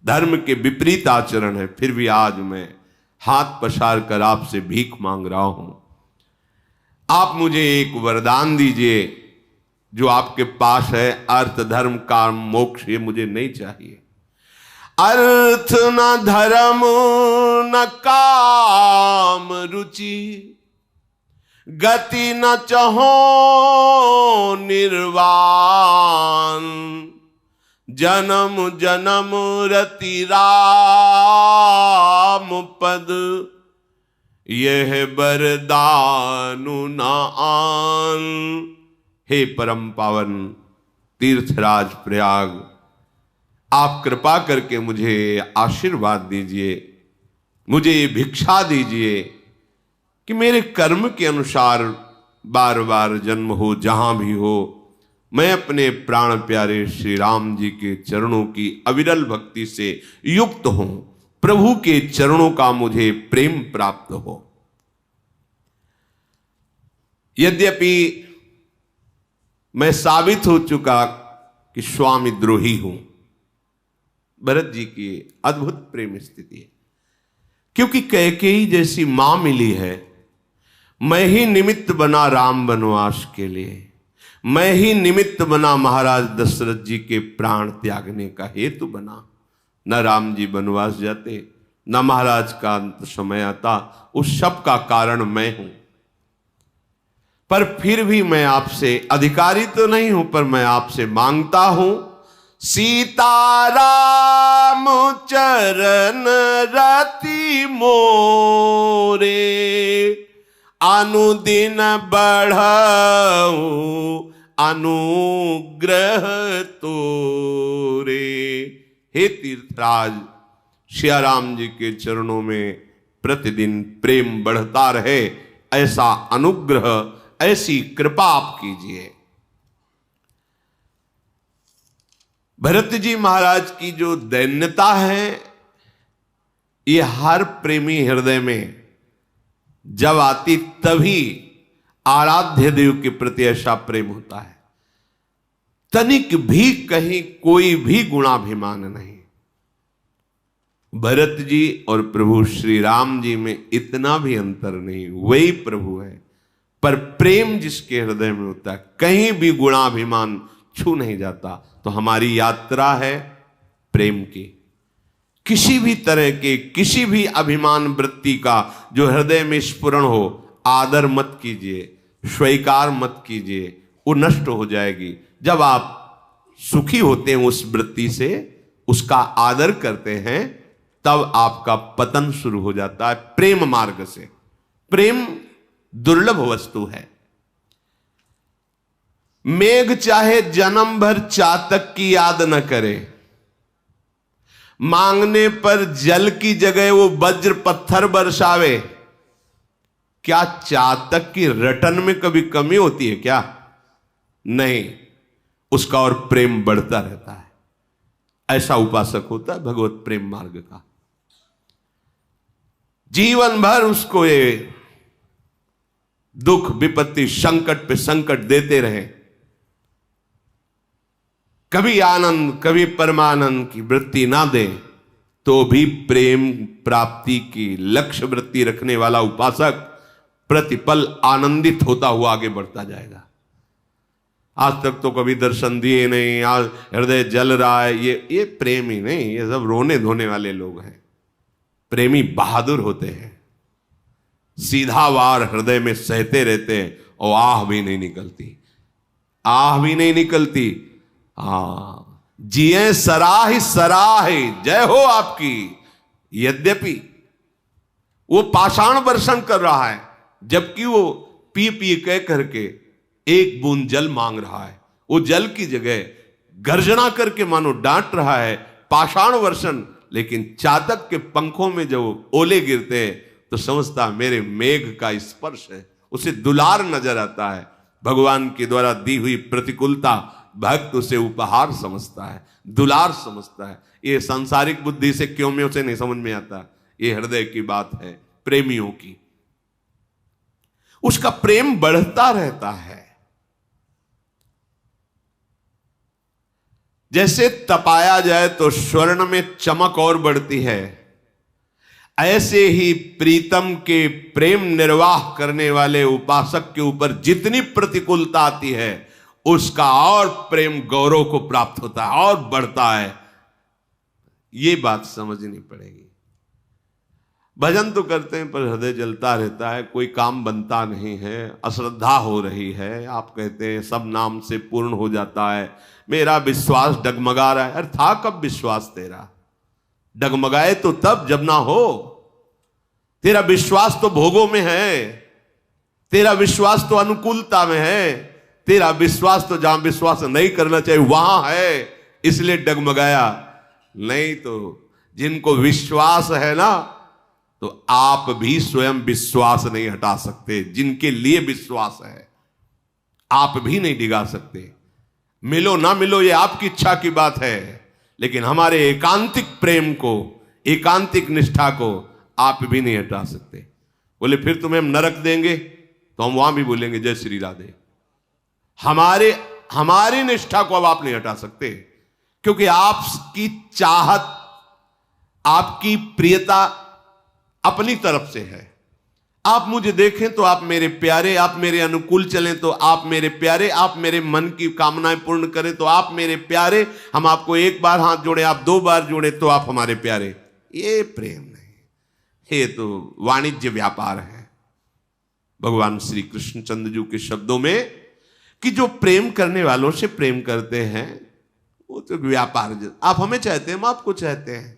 धर्म के विपरीत आचरण है। फिर भी आज मैं हाथ पसार कर आपसे भीख मांग रहा हूं। आप मुझे एक वरदान दीजिए जो आपके पास है। अर्थ धर्म काम मोक्ष ये मुझे नहीं चाहिए। अर्थ न धर्म न काम रुचि, गति न चहो निर्वाण, जन्म जन्म रति राम पद, यह बरदानु न आन। हे परम पावन तीर्थराज प्रयाग, आप कृपा करके मुझे आशीर्वाद दीजिए, मुझे भिक्षा दीजिए कि मेरे कर्म के अनुसार बार बार जन्म हो, जहां भी हो, मैं अपने प्राण प्यारे श्री राम जी के चरणों की अविरल भक्ति से युक्त हूं, प्रभु के चरणों का मुझे प्रेम प्राप्त हो। यद्यपि मैं साबित हो चुका कि स्वामी द्रोही हूं, भरत जी की अद्भुत प्रेम स्थिति है, क्योंकि कैकेयी जैसी मां मिली है। मैं ही निमित्त बना राम वनवास के लिए, मैं ही निमित्त बना महाराज दशरथ जी के प्राण त्यागने का हेतु बना। न राम जी वनवास जाते, न महाराज का अंत समय आता, उस सब का कारण मैं हूं। पर फिर भी मैं आपसे, अधिकारी तो नहीं हूं, पर मैं आपसे मांगता हूं, सीताराम चरण रति मोरे, अनुदिन बढ़ाऊं अनुग्रह तोरे। हे तीर्थराज, सियाराम जी के चरणों में प्रतिदिन प्रेम बढ़ता रहे, ऐसा अनुग्रह, ऐसी कृपा आप कीजिए। भरत जी महाराज की जो दैन्यता है, ये हर प्रेमी हृदय में जब आती तभी आराध्य देव के प्रति ऐसा प्रेम होता है। तनिक भी कहीं कोई भी गुणाभिमान नहीं। भरत जी और प्रभु श्री राम जी में इतना भी अंतर नहीं, वही प्रभु है, पर प्रेम जिसके हृदय में होता है, कहीं भी गुणाभिमान छू नहीं जाता। तो हमारी यात्रा है प्रेम की। किसी भी तरह के, किसी भी अभिमान वृत्ति का जो हृदय में स्फुरण हो, आदर मत कीजिए, स्वीकार मत कीजिए, वो नष्ट हो जाएगी। जब आप सुखी होते हैं उस वृत्ति से, उसका आदर करते हैं, तब आपका पतन शुरू हो जाता है प्रेम मार्ग से। प्रेम दुर्लभ वस्तु है। मेघ चाहे जन्म भर चातक की याद न करे, मांगने पर जल की जगह वो वज्र पत्थर बरसावे। क्या चातक की रटन में कभी कमी होती है क्या? नहीं, उसका और प्रेम बढ़ता रहता है। ऐसा उपासक होता है भगवत प्रेम मार्ग का। जीवन भर उसको ये दुख विपत्ति संकट पे संकट देते रहे, कभी आनंद कभी परमानंद की वृत्ति ना दे, तो भी प्रेम प्राप्ति की लक्ष्य वृत्ति रखने वाला उपासक प्रतिपल आनंदित होता हुआ आगे बढ़ता जाएगा। आज तक तो कभी दर्शन दिए नहीं, आज हृदय जल रहा है, ये प्रेम ही नहीं, ये सब रोने धोने वाले लोग हैं। प्रेमी बहादुर होते हैं, सीधा वार हृदय में सहते रहते हैं और आह भी नहीं निकलती, आह भी नहीं निकलती। जिए सराह सराह जय हो आपकी। यद्यपि वो पाषाण वर्षण कर रहा है, जबकि वो पी पी कह करके एक बूंद जल मांग रहा है, वो जल की जगह गर्जना करके मानो डांट रहा है, पाषाण वर्षण। लेकिन चातक के पंखों में जब ओले गिरते हैं तो समझता मेरे मेघ का स्पर्श है, उसे दुलार नजर आता है। भगवान के द्वारा दी हुई प्रतिकूलता भक्त उसे उपहार समझता है, दुलार समझता है। ये सांसारिक बुद्धि से क्यों में उसे नहीं समझ में आता, ये हृदय की बात है प्रेमियों की। उसका प्रेम बढ़ता रहता है। जैसे तपाया जाए तो स्वर्ण में चमक और बढ़ती है, ऐसे ही प्रीतम के प्रेम निर्वाह करने वाले उपासक के ऊपर जितनी प्रतिकूलता आती है उसका और प्रेम गौरव को प्राप्त होता है और बढ़ता है। ये बात समझनी पड़ेगी। भजन तो करते हैं पर हृदय जलता रहता है, कोई काम बनता नहीं है, अश्रद्धा हो रही है। आप कहते हैं सब नाम से पूर्ण हो जाता है, मेरा विश्वास डगमगा रहा है। अरे था कब विश्वास तेरा? डगमगाए तो तब जब ना हो। तेरा विश्वास तो भोगों में है, तेरा विश्वास तो अनुकूलता में है, तेरा विश्वास तो जहां विश्वास नहीं करना चाहिए वहां है, इसलिए डगमगाया। नहीं तो जिनको विश्वास है ना, तो आप भी स्वयं विश्वास नहीं हटा सकते। जिनके लिए विश्वास है आप भी नहीं डिगा सकते। मिलो ना मिलो ये आपकी इच्छा की बात है, लेकिन हमारे एकांतिक प्रेम को, एकांतिक निष्ठा को आप भी नहीं हटा सकते। बोले फिर तुम्हें हम नरक देंगे, तो हम वहां भी बोलेंगे जय श्री राधे। हमारी निष्ठा को अब आप नहीं हटा सकते, क्योंकि आपकी चाहत, आपकी प्रियता अपनी तरफ से है। आप मुझे देखें तो आप मेरे प्यारे, आप मेरे अनुकूल चलें तो आप मेरे प्यारे, आप मेरे मन की कामनाएं पूर्ण करें तो आप मेरे प्यारे, हम आपको एक बार हाथ जोड़े, आप 2 बार जोड़े तो आप हमारे प्यारे। ये प्रेम नहीं, ये तो वाणिज्य व्यापार है। भगवान श्री कृष्णचंद्र जी के शब्दों में कि जो प्रेम करने वालों से प्रेम करते हैं वो तो व्यापार। आप हमें चाहते हैं, हम आपको चाहते हैं।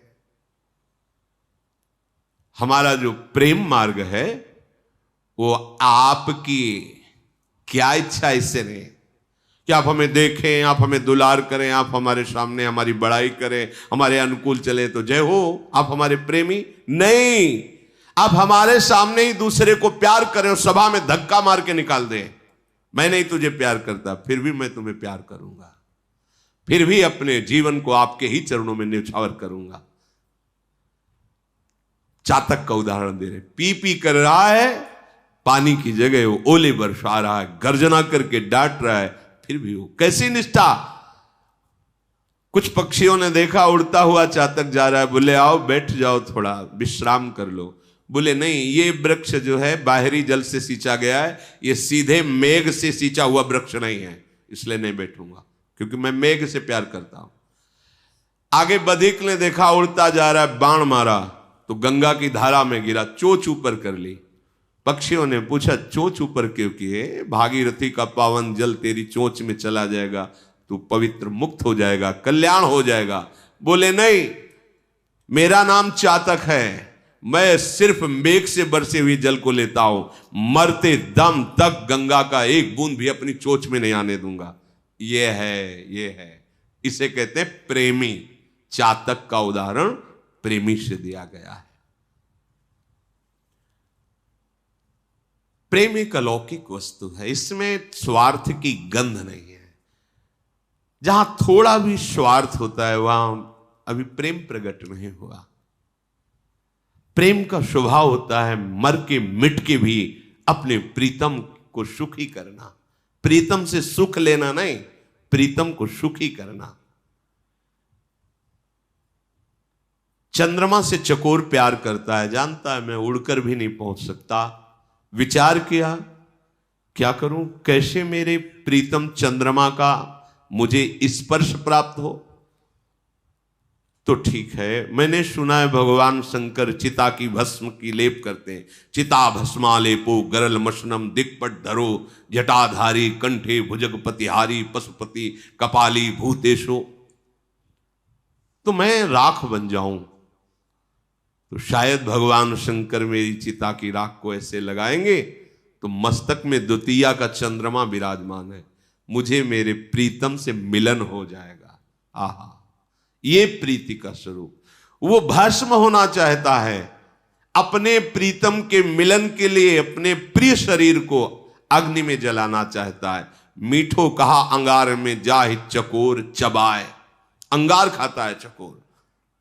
हमारा जो प्रेम मार्ग है वो आपकी क्या इच्छा इससे नहीं कि आप हमें देखें, आप हमें दुलार करें, आप हमारे सामने हमारी बड़ाई करें, हमारे अनुकूल चले तो जय हो, आप हमारे प्रेमी नहीं। आप हमारे सामने ही दूसरे को प्यार करें और सभा में धक्का मार के निकाल दें, मैं नहीं तुझे प्यार करता, फिर भी मैं तुम्हें प्यार करूंगा, फिर भी अपने जीवन को आपके ही चरणों में न्यौछावर करूंगा। चातक का उदाहरण दे रहे, पी पी कर रहा है, पानी की जगह वो ओले बरसा रहा है, गर्जना करके डांट रहा है, फिर भी वो कैसी निष्ठा। कुछ पक्षियों ने देखा उड़ता हुआ चातक जा रहा है, बोले आओ बैठ जाओ, थोड़ा विश्राम कर लो। बोले नहीं, ये वृक्ष जो है बाहरी जल से सींचा गया है, ये सीधे मेघ से सींचा हुआ वृक्ष नहीं है, इसलिए नहीं बैठूंगा, क्योंकि मैं मेघ से प्यार करता हूं। आगे बधिक ने देखा उड़ता जा रहा है, बाण मारा तो गंगा की धारा में गिरा, चोंच ऊपर कर ली। पक्षियों ने पूछा चोंच ऊपर क्यों किए? भागीरथी का पावन जल तेरी चोंच में चला जाएगा, तू पवित्र मुक्त हो जाएगा, कल्याण हो जाएगा। बोले नहीं, मेरा नाम चातक है, मैं सिर्फ मेघ से बरसे हुए जल को लेता हूं, मरते दम तक गंगा का एक बूंद भी अपनी चोंच में नहीं आने दूंगा। ये है, इसे कहते हैं प्रेमी। चातक का उदाहरण प्रेमी से दिया गया है। प्रेम एक अलौकिक वस्तु है, इसमें स्वार्थ की गंध नहीं है। जहां थोड़ा भी स्वार्थ होता है वहां अभी प्रेम प्रकट नहीं हुआ। प्रेम का स्वभाव होता है मर के मिट के भी अपने प्रीतम को सुखी करना, प्रीतम से सुख लेना नहीं, प्रीतम को सुखी करना। चंद्रमा से चकोर प्यार करता है, जानता है मैं उड़कर भी नहीं पहुंच सकता, विचार किया क्या करूं, कैसे मेरे प्रीतम चंद्रमा का मुझे स्पर्श प्राप्त हो। तो ठीक है, मैंने सुना है भगवान शंकर चिता की भस्म की लेप करते हैं, चिता भस्मालेपो गरल मशनम दिक्पट धरो जटाधारी कंठे भुजगपतिहारी पशुपति कपाली भूतेशो। तो मैं राख बन जाऊं तो शायद भगवान शंकर मेरी चिता की राख को ऐसे लगाएंगे तो मस्तक में द्वितीया का चंद्रमा विराजमान है, मुझे मेरे प्रीतम से मिलन हो जाएगा। आहा, ये प्रीति का स्वरूप। वो भस्म होना चाहता है, अपने प्रीतम के मिलन के लिए अपने प्रिय शरीर को अग्नि में जलाना चाहता है। मीठो कहा अंगार में जाहि चकोर चबाए, अंगार खाता है चकोर,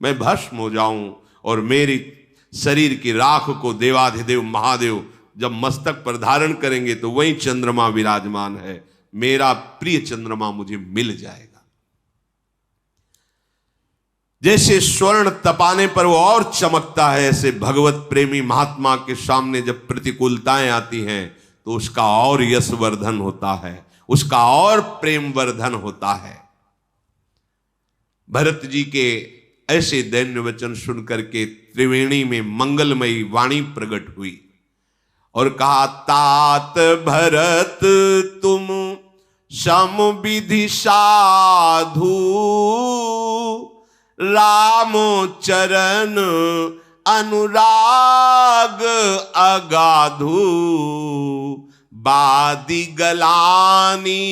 मैं भस्म हो जाऊं और मेरी शरीर की राख को देवाधिदेव महादेव जब मस्तक पर धारण करेंगे तो वही चंद्रमा विराजमान है, मेरा प्रिय चंद्रमा मुझे मिल जाएगा। जैसे स्वर्ण तपाने पर वो और चमकता है, ऐसे भगवत प्रेमी महात्मा के सामने जब प्रतिकूलताएं आती हैं तो उसका और यशवर्धन होता है, उसका और प्रेम वर्धन होता है। भरत जी के ऐसे दैन्य वचन सुनकर के त्रिवेणी में मंगलमयी वाणी प्रकट हुई और कहा, तात भरत तुम सम विधि साधु, राम चरण अनुराग अगाधु, बादी गलानी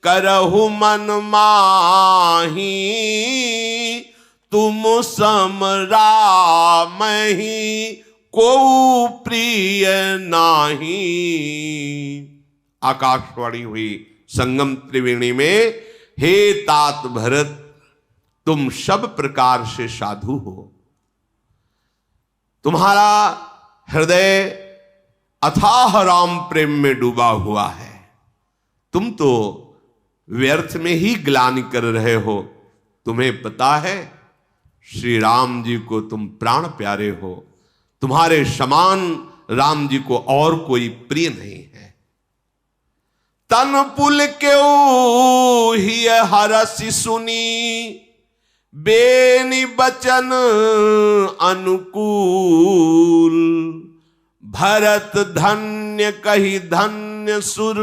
करहु मन माही, तुम सम राम ही को प्रिय नाही। आकाशवाणी हुई संगम त्रिवेणी में, हे तात भरत तुम सब प्रकार से साधु हो, तुम्हारा हृदय अथाह राम प्रेम में डूबा हुआ है, तुम तो व्यर्थ में ही ग्लानि कर रहे हो। तुम्हें पता है श्री राम जी को तुम प्राण प्यारे हो, तुम्हारे समान राम जी को और कोई प्रिय नहीं है। तन पुल क्यों ही हरसि सुनी, बेनि बचन अनुकूल, भरत धन्य कही धन्य सुर,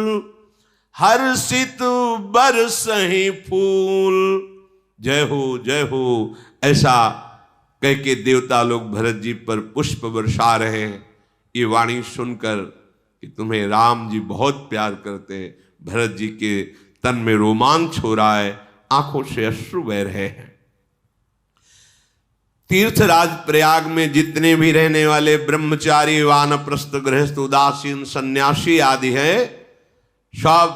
हर्षित बरसहि फूल। जय हो ऐसा कह के देवता लोग भरत जी पर पुष्प बरसा रहे हैं। ये वाणी सुनकर कि तुम्हें राम जी बहुत प्यार करते हैं, भरत जी के तन में रोमांच हो रहा है, आंखों से अश्रु बह रहे हैं। तीर्थराज प्रयाग में जितने भी रहने वाले ब्रह्मचारी, वानप्रस्थ, गृहस्थ, उदासीन, सन्यासी आदि हैं, सब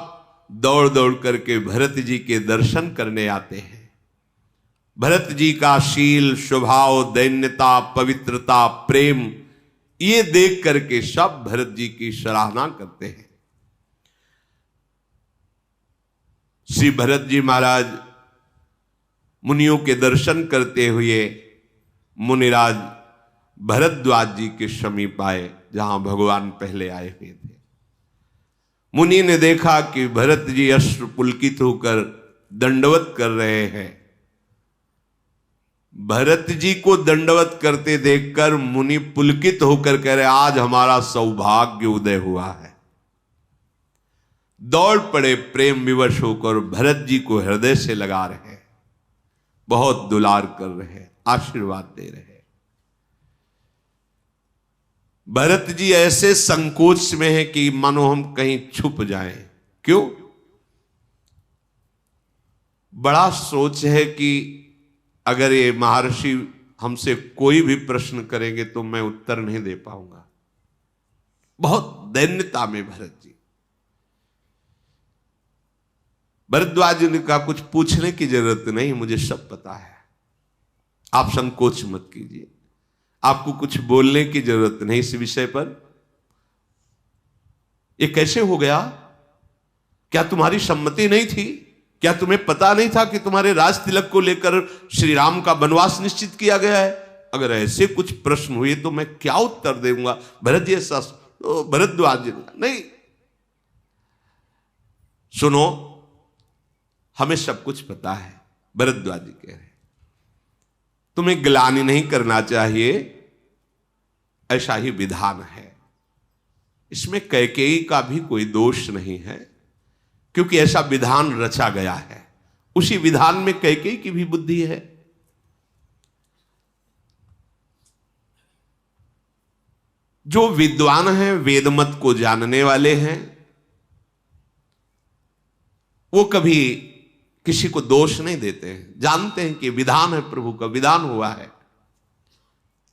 दौड़ दौड़ करके भरत जी के दर्शन करने आते हैं। भरत जी का शील, स्वभाव, दैन्यता, पवित्रता, प्रेम, ये देख करके सब भरत जी की सराहना करते हैं। श्री भरत जी महाराज मुनियों के दर्शन करते हुए मुनिराज भरद्वाज जी के समीप आए, जहां भगवान पहले आए हुए थे। मुनि ने देखा कि भरत जी अश्रु पुलकित होकर दंडवत कर रहे हैं। भरत जी को दंडवत करते देखकर मुनि पुलकित होकर कह रहे, आज हमारा सौभाग्य उदय हुआ है। दौड़ पड़े प्रेम विवश होकर, भरत जी को हृदय से लगा रहे हैं, बहुत दुलार कर रहे हैं, आशीर्वाद दे रहे हैं। भरत जी ऐसे संकोच में है कि मानो हम कहीं छुप जाएं। क्यों? बड़ा सोच है कि अगर ये महर्षि हमसे कोई भी प्रश्न करेंगे तो मैं उत्तर नहीं दे पाऊंगा। बहुत दैन्यता में भरत जी। भरद्वाज ने कहा, कुछ पूछने की जरूरत नहीं, मुझे सब पता है, आप संकोच मत कीजिए, आपको कुछ बोलने की जरूरत नहीं इस विषय पर। ये कैसे हो गया? क्या तुम्हारी सम्मति नहीं थी? क्या तुम्हें पता नहीं था कि तुम्हारे राज तिलक को लेकर श्री राम का वनवास निश्चित किया गया है? अगर ऐसे कुछ प्रश्न हुए तो मैं क्या उत्तर दूंगा? भरत जी ऐसा भरद्वाज जी नहीं, सुनो, हमें सब कुछ पता है। भरद्वाज जी कह रहे, तुम्हें ग्लानि नहीं करना चाहिए, ऐसा ही विधान है। इसमें कैकेयी का भी कोई दोष नहीं है, क्योंकि ऐसा विधान रचा गया है। उसी विधान में कैकेयी की भी बुद्धि है। जो विद्वान हैं, वेदमत को जानने वाले हैं, वो कभी किसी को दोष नहीं देते हैं, जानते हैं कि विधान है, प्रभु का विधान हुआ है।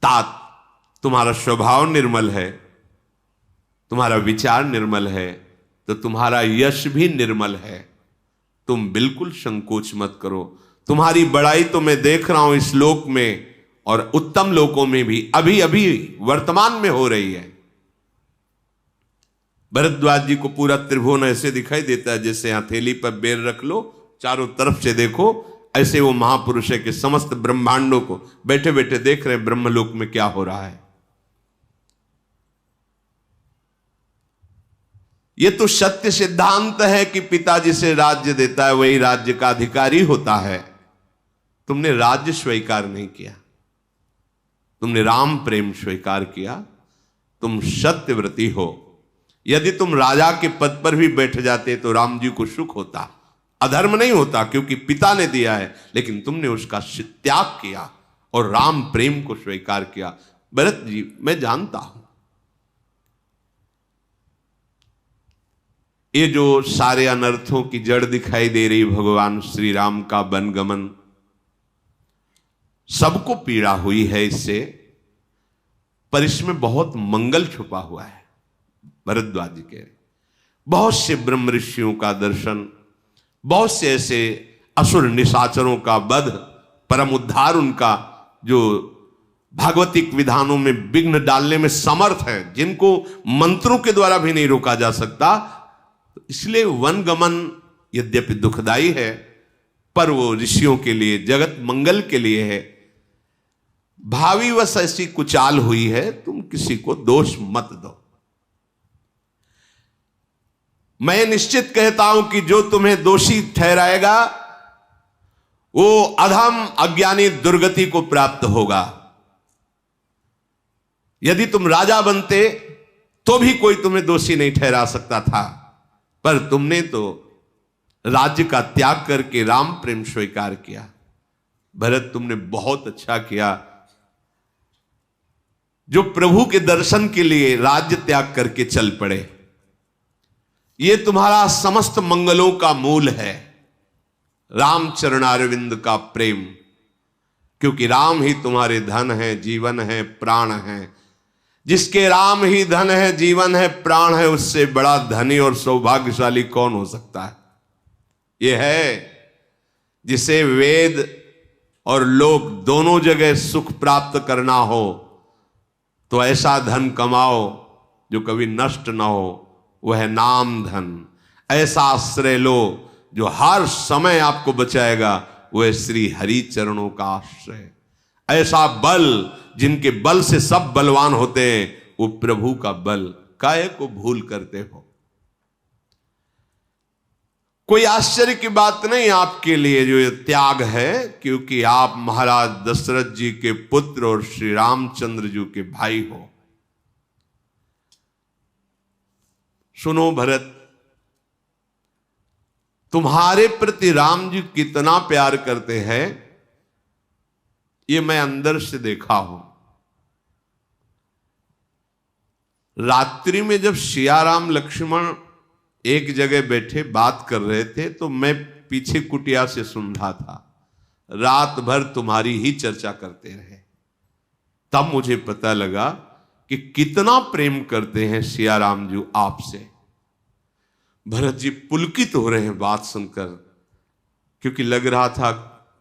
तात, तुम्हारा स्वभाव निर्मल है, तुम्हारा विचार निर्मल है, तो तुम्हारा यश भी निर्मल है। तुम बिल्कुल संकोच मत करो। तुम्हारी बड़ाई तो मैं देख रहा हूं इस लोक में और उत्तम लोकों में भी अभी अभी वर्तमान में हो रही है। भरद्वाज जी को पूरा त्रिभुवन ऐसे दिखाई देता है जैसे हथेली पर बेर रख लो, चारों तरफ से देखो, ऐसे वो महापुरुष है कि समस्त ब्रह्मांडों को बैठे बैठे देख रहे हैं ब्रह्मलोक में क्या हो रहा है। ये तो सत्य सिद्धांत है कि पिता जिसे राज्य देता है वही राज्य का अधिकारी होता है। तुमने राज्य स्वीकार नहीं किया, तुमने राम प्रेम स्वीकार किया, तुम सत्यव्रती हो। यदि तुम राजा के पद पर भी बैठ जाते तो राम जी को सुख होता, अधर्म नहीं होता, क्योंकि पिता ने दिया है, लेकिन तुमने उसका त्याग किया और राम प्रेम को स्वीकार किया। भरत जी, मैं जानता हूं ये जो सारे अनर्थों की जड़ दिखाई दे रही भगवान श्री राम का वनगमन, सबको पीड़ा हुई है इससे, पर इसमें बहुत मंगल छुपा हुआ है। भरद्वाज जी के बहुत से ब्रह्म ऋषियों का दर्शन, बहुत से ऐसे असुर निशाचरों का वध, परम उद्धार उनका, जो भागवतिक विधानों में विघ्न डालने में समर्थ है, जिनको मंत्रों के द्वारा भी नहीं रोका जा सकता। इसलिए वनगमन यद्यपि दुखदाई है, पर वो ऋषियों के लिए, जगत मंगल के लिए है। भावी वश ऐसी कुचाल हुई है, तुम किसी को दोष मत दो। मैं निश्चित कहता हूं कि जो तुम्हें दोषी ठहराएगा वो अधम अज्ञानी दुर्गति को प्राप्त होगा। यदि तुम राजा बनते तो भी कोई तुम्हें दोषी नहीं ठहरा सकता था, पर तुमने तो राज्य का त्याग करके राम प्रेम स्वीकार किया। भरत, तुमने बहुत अच्छा किया। जो प्रभु के दर्शन के लिए राज्य त्याग करके चल पड़े, ये तुम्हारा समस्त मंगलों का मूल है, राम चरणारविंद का प्रेम। क्योंकि राम ही तुम्हारे धन है, जीवन है, प्राण है। जिसके राम ही धन है, जीवन है, प्राण है, उससे बड़ा धनी और सौभाग्यशाली कौन हो सकता है? यह है जिसे वेद और लोक दोनों जगह सुख प्राप्त करना हो तो ऐसा धन कमाओ जो कभी नष्ट ना हो, वह है नाम धन। ऐसा आश्रय लो जो हर समय आपको बचाएगा, वह श्री हरि चरणों का आश्रय। ऐसा बल जिनके बल से सब बलवान होते हैं, वो प्रभु का बल। काहे को भूल करते हो? कोई आश्चर्य की बात नहीं आपके लिए जो ये त्याग है, क्योंकि आप महाराज दशरथ जी के पुत्र और श्री रामचंद्र जी के भाई हो। सुनो भरत, तुम्हारे प्रति राम जी कितना प्यार करते हैं ये मैं अंदर से देखा हूं। रात्रि में जब सियाराम लक्ष्मण एक जगह बैठे बात कर रहे थे तो मैं पीछे कुटिया से सुन रहा था। रात भर तुम्हारी ही चर्चा करते रहे। तब मुझे पता लगा कि कितना प्रेम करते हैं सियाराम जी आपसे। भरत जी पुलकित हो रहे हैं बात सुनकर, क्योंकि लग रहा था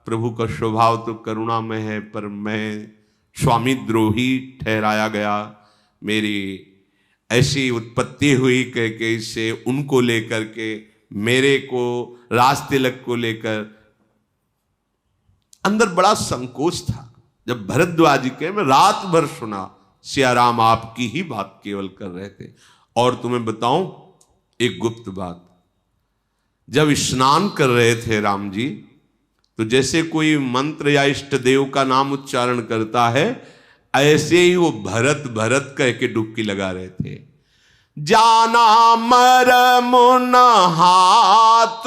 प्रभु का स्वभाव तो करुणामय है, पर मैं स्वामी द्रोही ठहराया गया। मेरी ऐसी उत्पत्ति हुई कि इससे उनको लेकर के, मेरे को, राज तिलक को लेकर अंदर बड़ा संकोच था। जब भरद्वाज के मैं रात भर सुना, सियाराम आपकी ही बात केवल कर रहे थे। और तुम्हें बताऊं एक गुप्त बात, जब स्नान कर रहे थे राम जी, तो जैसे कोई मंत्र या इष्ट देव का नाम उच्चारण करता है, ऐसे ही वो भरत भरत कह के डुबकी लगा रहे थे। जाना मरम न हाथ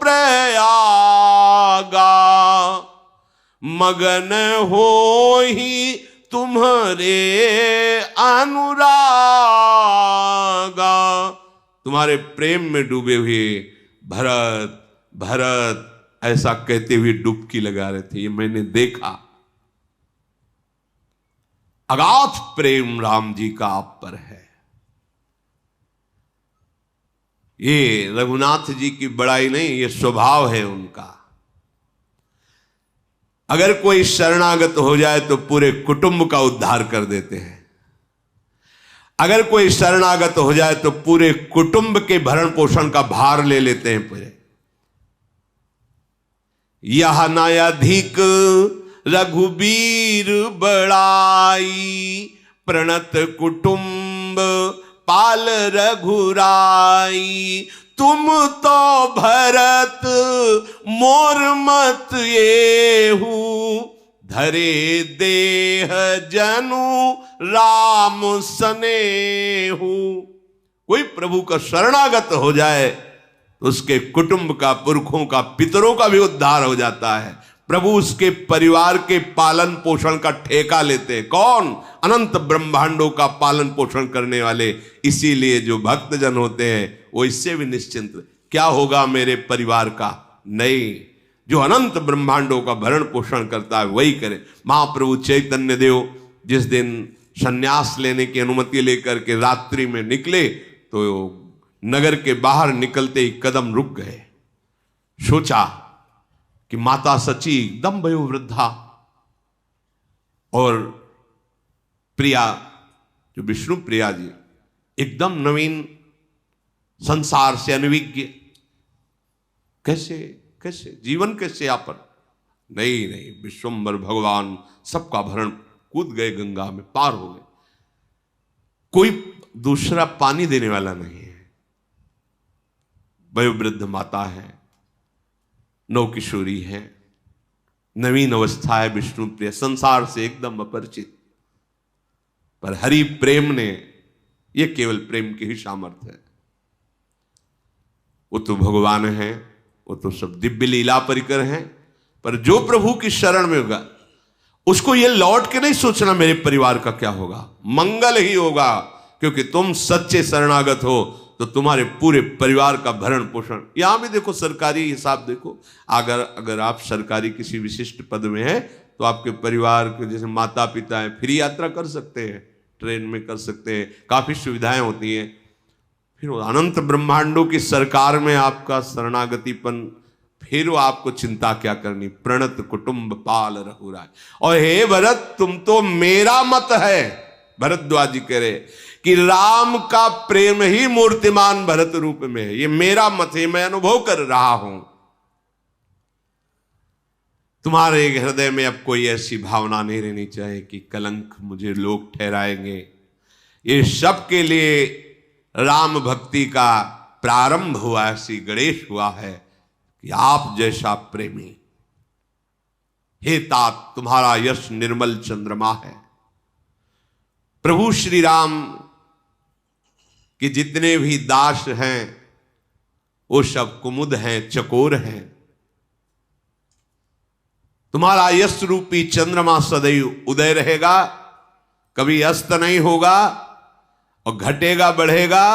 प्रयागा, मगन हो ही तुम्हारे अनुरागा। तुम्हारे प्रेम में डूबे हुए भरत भरत ऐसा कहते हुए डुबकी लगा रहे थे। ये मैंने देखा। अगाध प्रेम राम जी का आप पर है। ये रघुनाथ जी की बड़ाई नहीं, ये स्वभाव है उनका। अगर कोई शरणागत हो जाए तो पूरे कुटुंब का उद्धार कर देते हैं। अगर कोई शरणागत हो जाए तो पूरे कुटुंब के भरण पोषण का भार ले लेते हैं पूरे। यह न अधिक रघुबीर बड़ाई, प्रणत कुटुंब पाल रघुराई। तुम तो भरत मोर मत येहू, धरे देह जनु राम सनेहू। कोई प्रभु का शरणागत हो जाए तो उसके कुटुंब का, पुरखों का, पितरों का भी उद्धार हो जाता है। प्रभु उसके परिवार के पालन पोषण का ठेका लेते। कौन? अनंत ब्रह्मांडों का पालन पोषण करने वाले। इसीलिए जो भक्तजन होते हैं वो इससे भी निश्चिंत, क्या होगा मेरे परिवार का, नहीं, जो अनंत ब्रह्मांडों का भरण पोषण करता है वही करे। महाप्रभु चैतन्य देव जिस दिन संन्यास लेने की अनुमति लेकर के रात्रि में निकले तो नगर के बाहर निकलते ही कदम रुक गए। सोचा कि माता सची एकदम वयोवृद्धा और प्रिया जो विष्णु प्रिया जी एकदम नवीन, संसार से अनभिज्ञ, कैसे कैसे जीवन कैसे यापन। नहीं नहीं, विश्वम्भर भगवान सबका भरण, कूद गए गंगा में, पार हो गए। कोई दूसरा पानी देने वाला नहीं है। वयोवृद्ध माता है, नवकिशोरी है, नवीन अवस्था है, विष्णु प्रिय, संसार से एकदम अपरिचित। पर हरि प्रेम ने, यह केवल प्रेम की ही सामर्थ्य है। वो तो भगवान है, वो तो सब दिव्य लीला परिकर हैं। पर जो प्रभु की शरण में होगा उसको ये लौट के नहीं सोचना मेरे परिवार का क्या होगा, मंगल ही होगा। क्योंकि तुम सच्चे शरणागत हो तो तुम्हारे पूरे परिवार का भरण पोषण। यहां भी देखो, सरकारी हिसाब देखो, अगर आप सरकारी किसी विशिष्ट पद में हैं तो आपके परिवार के जैसे माता पिता हैं, फ्री यात्रा कर सकते हैं, ट्रेन में कर सकते हैं, काफी सुविधाएं होती हैं। फिर अनंत ब्रह्मांडों की सरकार में आपका शरणागतिपन, फिर वो आपको चिंता क्या करनी। प्रणत कुटुंब पाल रघुराय। और हे भरत, तुम तो मेरा मत है। भरद्वाज जी कह रहे कि राम का प्रेम ही मूर्तिमान भरत रूप में है। ये मेरा मत है, मैं अनुभव कर रहा हूं। तुम्हारे हृदय में अब कोई ऐसी भावना नहीं रहनी चाहिए कि कलंक मुझे लोग ठहराएंगे। ये सब के लिए राम भक्ति का प्रारंभ हुआ है, श्री गणेश हुआ है कि आप जैसा प्रेमी, हे तात तुम्हारा यश निर्मल चंद्रमा है। प्रभु श्री राम के जितने भी दास हैं वो सब कुमुद हैं, चकोर हैं। तुम्हारा यश रूपी चंद्रमा सदैव उदय रहेगा, कभी अस्त नहीं होगा और घटेगा बढ़ेगा।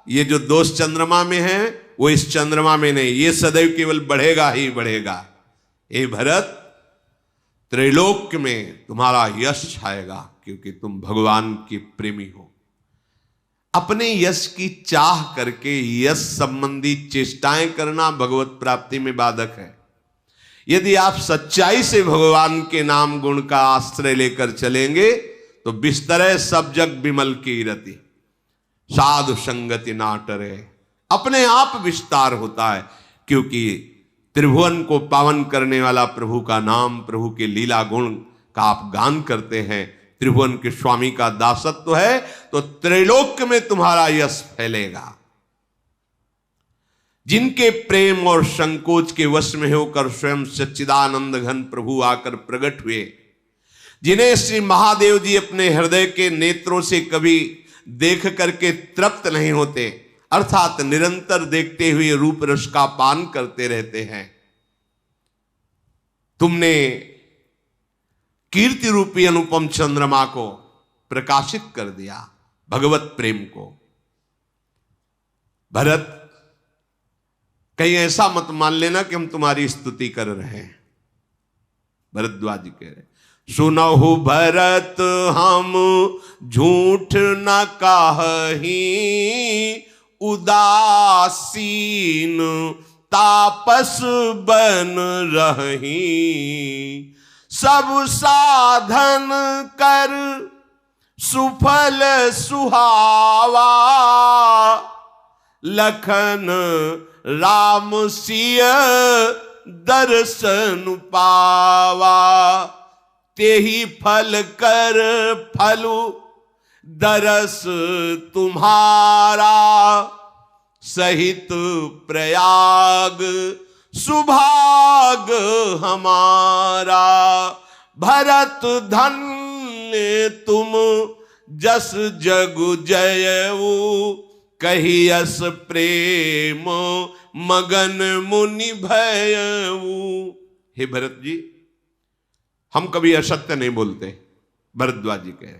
ये जो दोष चंद्रमा में है वो इस चंद्रमा में नहीं, ये सदैव केवल बढ़ेगा ही बढ़ेगा। हे भरत, त्रैलोक्य में तुम्हारा यश छाएगा क्योंकि तुम भगवान के प्रेमी हो। अपने यश की चाह करके यश संबंधी चेष्टाएं करना भगवत प्राप्ति में बाधक है। यदि आप सच्चाई से भगवान के नाम गुण का आश्रय लेकर चलेंगे तो बिस्तरे सब जग विमल की रति, साधु संगति ना टरे, अपने आप विस्तार होता है। क्योंकि त्रिभुवन को पावन करने वाला प्रभु का नाम, प्रभु के लीला गुण का आप गान करते हैं, त्रिभुवन के स्वामी का दासत्व है, तो त्रैलोक्य में तुम्हारा यश फैलेगा। जिनके प्रेम और संकोच के वश में होकर स्वयं सच्चिदानंद घन प्रभु आकर प्रकट हुए, जिन्हें श्री महादेव जी अपने हृदय के नेत्रों से कभी देख करके तृप्त नहीं होते, अर्थात निरंतर देखते हुए रूप रस का पान करते रहते हैं, तुमने कीर्ति रूपी अनुपम चंद्रमा को प्रकाशित कर दिया, भगवत प्रेम को। भरत, कहीं ऐसा मत मान लेना कि हम तुम्हारी स्तुति कर रहे हैं। भरद्वाज जी कह रहे, सुनहु भरत हम झूठ न काहि, उदासीन तापस बन रही, सब साधन कर सुफल सुहावा, लखन राम सिय दर्शन पावा, तेहि फल कर फलु दरस तुम्हारा, सहित प्रयाग सुभाग हमारा। भरत धन्य तुम जस जगु जयऊ, कहियस प्रेम मगन मुनि भयऊ। हे भरत जी, हम कभी असत्य नहीं बोलते, भरद्वाज जी कहे,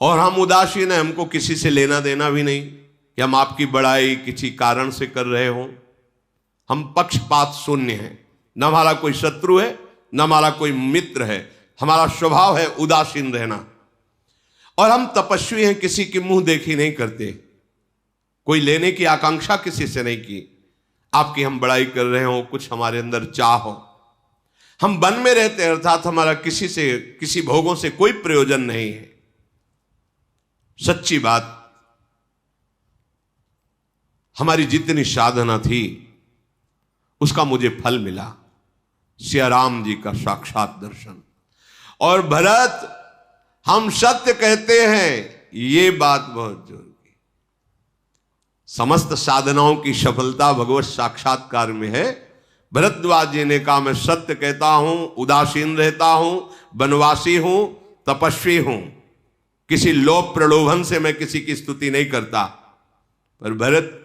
और हम उदासीन हैं, हमको किसी से लेना देना भी नहीं कि हम आपकी बड़ाई किसी कारण से कर रहे हो। हम पक्षपात शून्य हैं, न हमारा कोई शत्रु है न हमारा कोई मित्र है, हमारा स्वभाव है उदासीन रहना। और हम तपस्वी हैं, किसी की मुंह देखी नहीं करते, कोई लेने की आकांक्षा किसी से नहीं की। आपकी हम बड़ाई कर रहे हो, कुछ हमारे अंदर चाह हो, हम वन में रहते हैं, अर्थात हमारा किसी से किसी भोगों से कोई प्रयोजन नहीं है। सच्ची बात, हमारी जितनी साधना थी उसका मुझे फल मिला, सिया राम जी का साक्षात दर्शन। और भरत, हम सत्य कहते हैं, ये बात बहुत जरूरी। समस्त साधनाओं की सफलता भगवत साक्षात्कार में है। भरद्वाज जी ने कहा, मैं सत्य कहता हूं, उदासीन रहता हूं, वनवासी हूं, तपस्वी हूं, किसी लोभ प्रलोभन से मैं किसी की स्तुति नहीं करता। पर भरत,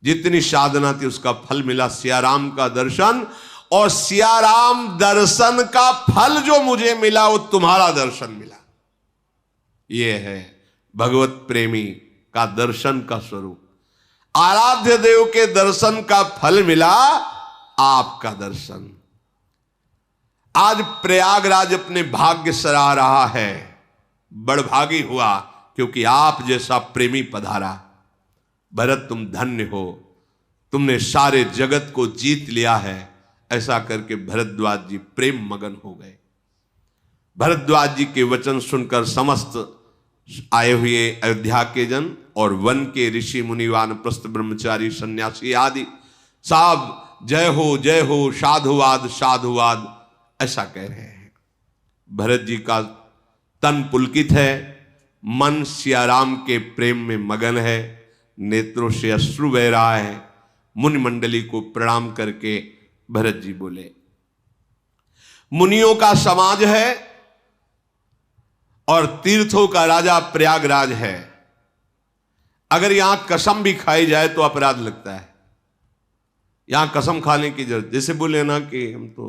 जितनी साधना थी उसका फल मिला, सियाराम का दर्शन। और सियाराम दर्शन का फल जो मुझे मिला वो तुम्हारा दर्शन मिला। ये है भगवत प्रेमी का दर्शन का स्वरूप। आराध्य देव के दर्शन का फल मिला, आपका दर्शन। आज प्रयागराज अपने भाग्य सराह रहा है, बड़भागी हुआ क्योंकि आप जैसा प्रेमी पधारा। भरत, तुम धन्य हो, तुमने सारे जगत को जीत लिया है। ऐसा करके भरद्वाज जी प्रेम मगन हो गए। भरद्वाज जी के वचन सुनकर समस्त आए हुए अयोध्या के जन और वन के ऋषि मुनि वानप्रस्थ ब्रह्मचारी सन्यासी आदि साहब जय हो, साधुवाद साधुवाद ऐसा कह रहे हैं। भरत जी का तन पुलकित है, मन सियाराम के प्रेम में मगन है, नेत्रों से अश्रु बह रहा है। मुनि मंडली को प्रणाम करके भरत जी बोले, मुनियों का समाज है और तीर्थों का राजा प्रयागराज है। अगर यहां कसम भी खाई जाए तो अपराध लगता है। यहां कसम खाने की जरूरत, जैसे बोले ना कि हम तो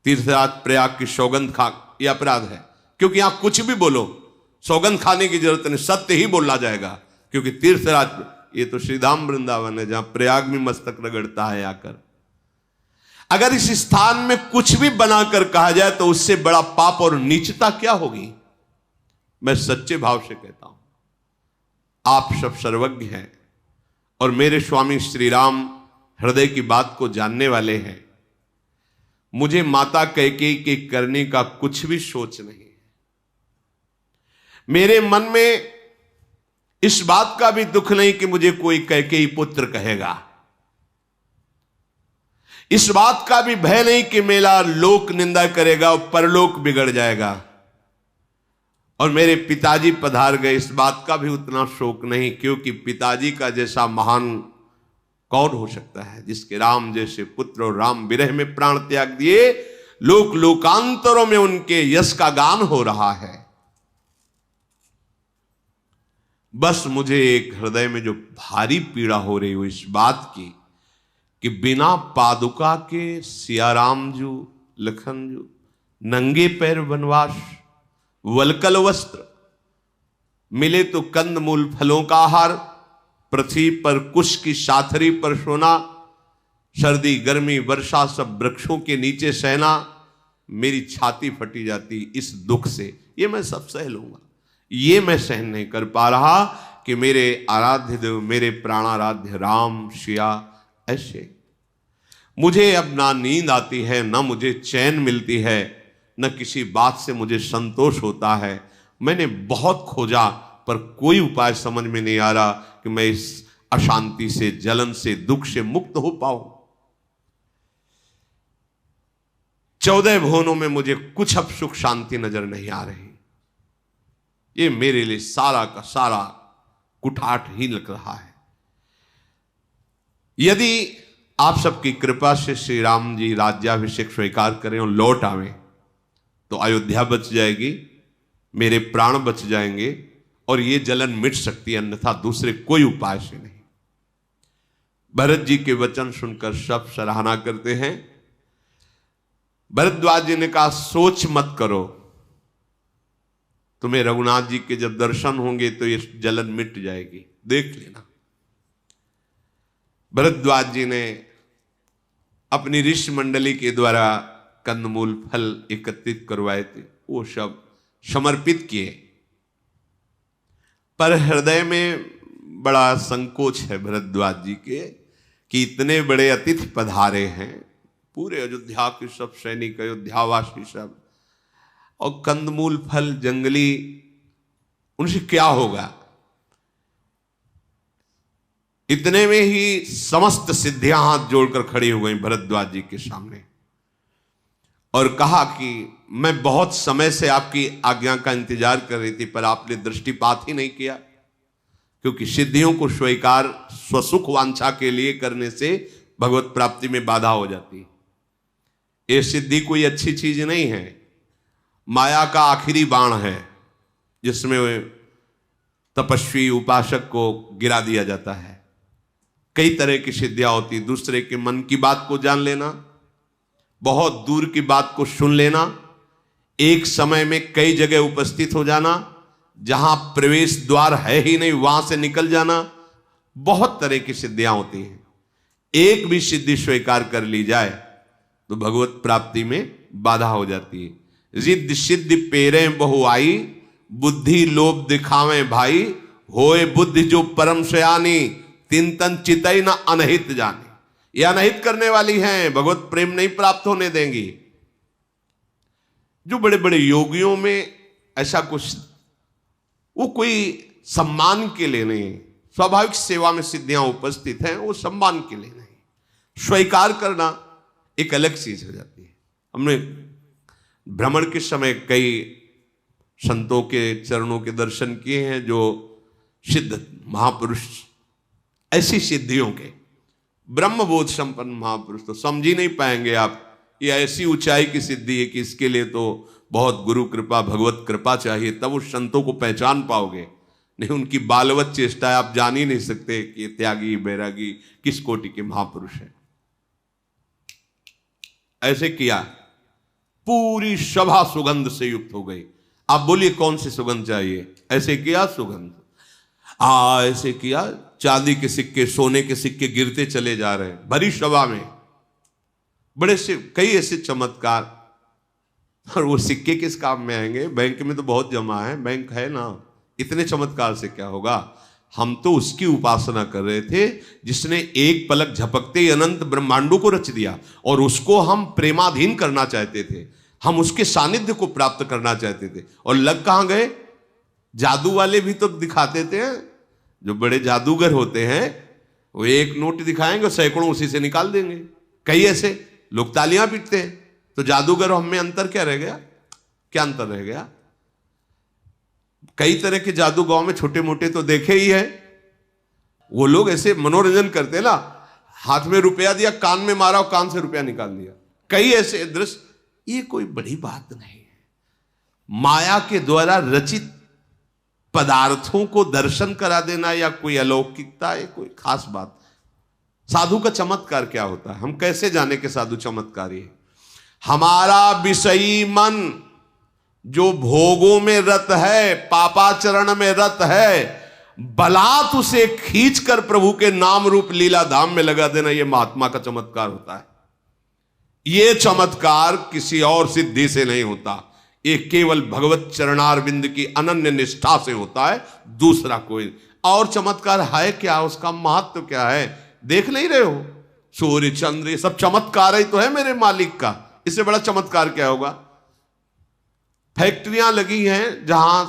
तीर्थराज प्रयाग की सौगंध खा, यह अपराध है। क्योंकि यहां कुछ भी बोलो सौगंध खाने की जरूरत नहीं, सत्य ही बोलना जाएगा। क्योंकि तीर्थराज, ये तो श्रीधाम वृंदावन है जहां प्रयाग में मस्तक रगड़ता है आकर। अगर इस स्थान में कुछ भी बनाकर कहा जाए तो उससे बड़ा पाप और नीचता क्या होगी। मैं सच्चे भाव से कहता हूं, आप सब सर्वज्ञ हैं और मेरे स्वामी श्री राम हृदय की बात को जानने वाले हैं। मुझे माता कैकेयी के करने का कुछ भी सोच नहीं है। मेरे मन में इस बात का भी दुख नहीं कि मुझे कोई कैकेयी पुत्र कहेगा। इस बात का भी भय नहीं कि मेरा लोक निंदा करेगा और परलोक बिगड़ जाएगा। और मेरे पिताजी पधार गए, इस बात का भी उतना शोक नहीं, क्योंकि पिताजी का जैसा महान कौन हो सकता है, जिसके राम जैसे पुत्र और राम विरह में प्राण त्याग दिए। लोक लोकांतरों में उनके यश का गान हो रहा है। बस मुझे एक हृदय में जो भारी पीड़ा हो रही हो इस बात की कि बिना पादुका के सियाराम जू लखन जू नंगे पैर वनवास, वलकल वस्त्र, मिले तो कंद मूल फलों का आहार, पृथ्वी पर कुश की साथरी पर सोना, सर्दी गर्मी वर्षा सब वृक्षों के नीचे सहना। मेरी छाती फटी जाती इस दुख से। ये मैं सब सह लूंगा, ये मैं सहन नहीं कर पा रहा कि मेरे आराध्य देव, मेरे प्राणाराध्य राम सिया ऐसे। मुझे अब ना नींद आती है, ना मुझे चैन मिलती है, न किसी बात से मुझे संतोष होता है। मैंने बहुत खोजा पर कोई उपाय समझ में नहीं आ रहा कि मैं इस अशांति से, जलन से, दुख से मुक्त हो पाऊं। 14 भुवनों में मुझे कुछ अब सुख शांति नजर नहीं आ रही। ये मेरे लिए सारा का सारा कुठाट ही लग रहा है। यदि आप सबकी कृपा से श्री राम जी राज्याभिषेक स्वीकार करें और लौट आवें तो अयोध्या बच जाएगी, मेरे प्राण बच जाएंगे और ये जलन मिट सकती है, अन्यथा दूसरे कोई उपाय से नहीं। भरत जी के वचन सुनकर सब सराहना करते हैं। भरद्वाज जी ने कहा सोच मत करो, तुम्हें रघुनाथ जी के जब दर्शन होंगे तो ये जलन मिट जाएगी, देख लेना। भरद्वाज जी ने अपनी ऋषि मंडली के द्वारा कंदमूल फल एकत्रित करवाए थे, वो सब समर्पित किए, पर हृदय में बड़ा संकोच है भरद्वाज जी के कि इतने बड़े अतिथि पधारे हैं, पूरे अयोध्या के सब सैनिक, अयोध्यावासी सब, और कंदमूल फल जंगली, उनसे क्या होगा। इतने में ही समस्त सिद्धियां हाथ जोड़कर खड़ी हो गई भरद्वाज जी के सामने और कहा कि मैं बहुत समय से आपकी आज्ञा का इंतजार कर रही थी, पर आपने दृष्टिपात ही नहीं किया, क्योंकि सिद्धियों को स्वीकार स्वसुख वांछा के लिए करने से भगवत प्राप्ति में बाधा हो जाती है। ये सिद्धि कोई अच्छी चीज नहीं है, माया का आखिरी बाण है जिसमें तपस्वी उपासक को गिरा दिया जाता है। कई तरह की सिद्धियां होती, दूसरे के मन की बात को जान लेना, बहुत दूर की बात को सुन लेना, एक समय में कई जगह उपस्थित हो जाना, जहां प्रवेश द्वार है ही नहीं वहां से निकल जाना, बहुत तरह की सिद्धियां होती हैं। एक भी सिद्धि स्वीकार कर ली जाए तो भगवत प्राप्ति में बाधा हो जाती है। रिद्ध सिद्धि पेरे बहु आई, बुद्धि लोभ दिखावे भाई, होए बुद्धि जो परम सयानी, तिन तन चितई न अनहित जाने। ये अनहित करने वाली हैं, भगवत प्रेम नहीं प्राप्त होने देंगी। जो बड़े बड़े योगियों में ऐसा कुछ, वो कोई सम्मान के लिए नहीं, स्वाभाविक सेवा में सिद्धियां उपस्थित हैं, वो सम्मान के लिए नहीं। स्वीकार करना एक अलग चीज हो जाती है। हमने भ्रमण के समय कई संतों के चरणों के दर्शन किए हैं जो सिद्ध महापुरुष, ऐसी सिद्धियों के ब्रह्मबोध संपन्न महापुरुष, तो समझ ही नहीं पाएंगे आप, ये ऐसी ऊंचाई की सिद्धि है कि इसके लिए तो बहुत गुरु कृपा, भगवत कृपा चाहिए, तब उस संतों को पहचान पाओगे। नहीं, उनकी बालवत चेष्टा है, आप जान ही नहीं सकते कि ये त्यागी बैरागी किस कोटि के महापुरुष है। ऐसे किया, पूरी सभा सुगंध से युक्त हो गई। आप बोलिए कौन सी सुगंध चाहिए? ऐसे किया सुगंध, ऐसे किया, चांदी के सिक्के, सोने के सिक्के गिरते चले जा रहे हैं भरी सभा में, बड़े से कई ऐसे चमत्कार। और वो सिक्के किस काम में आएंगे? बैंक में तो बहुत जमा है, बैंक है ना, इतने चमत्कार से क्या होगा। हम तो उसकी उपासना कर रहे थे जिसने एक पलक झपकते ही अनंत ब्रह्मांडों को रच दिया, और उसको हम प्रेमाधीन करना चाहते थे, हम उसके सानिध्य को प्राप्त करना चाहते थे। और लग कहां गए? जादू वाले भी तो दिखाते थे, जो बड़े जादूगर होते हैं वो एक नोट दिखाएंगे, सैकड़ों उसी से निकाल देंगे। कई ऐसे लोग तालियां पीटते हैं, तो जादूगर और हम में अंतर क्या रह गया? क्या अंतर रह गया? कई तरह के जादू गांव में छोटे मोटे तो देखे ही है। वो लोग ऐसे मनोरंजन करते ना, हाथ में रुपया दिया, कान में मारा और कान से रुपया निकाल दिया, कई ऐसे दृश्य। ये कोई बड़ी बात नहीं है। माया के द्वारा रचित पदार्थों को दर्शन करा देना या कोई अलौकिकता है, कोई खास बात। साधु का चमत्कार क्या होता है? हम कैसे जाने के साधु चमत्कारी है? हमारा विषयी मन जो भोगों में रत है, पापाचरण में रत है, बलात् उसे खींचकर प्रभु के नाम रूप लीला धाम में लगा देना, यह महात्मा का चमत्कार होता है। यह चमत्कार किसी और सिद्धि से नहीं होता, ये केवल भगवत चरणारविंद की अनन्य निष्ठा से होता है, दूसरा कोई और चमत्कार है क्या? उसका महत्व क्या है? देख नहीं रहे हो? सूर्य चंद्र ये सब चमत्कार ही तो है मेरे मालिक का, इससे बड़ा चमत्कार क्या होगा? फैक्ट्रियां लगी हैं जहां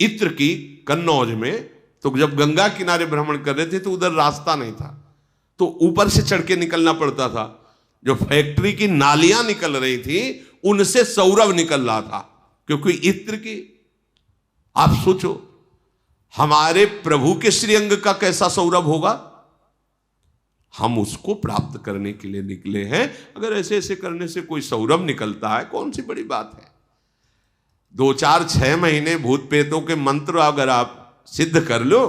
इत्र की, कन्नौज में, तो जब गंगा किनारे भ्रमण कर रहे थे तो उधर रास्ता नहीं था, तो ऊपर से चढ़ के निकलना पड़ता था। जो फैक्ट्री की नालियां निकल रही थी उनसे सौरभ निकल रहा था, क्योंकि इत्र की। आप सोचो हमारे प्रभु के श्रीअंग का कैसा सौरभ होगा, हम उसको प्राप्त करने के लिए निकले हैं। अगर ऐसे ऐसे करने से कोई सौरभ निकलता है, कौन सी बड़ी बात है। 2 4 6 महीने भूत प्रेतों के मंत्र अगर आप सिद्ध कर लो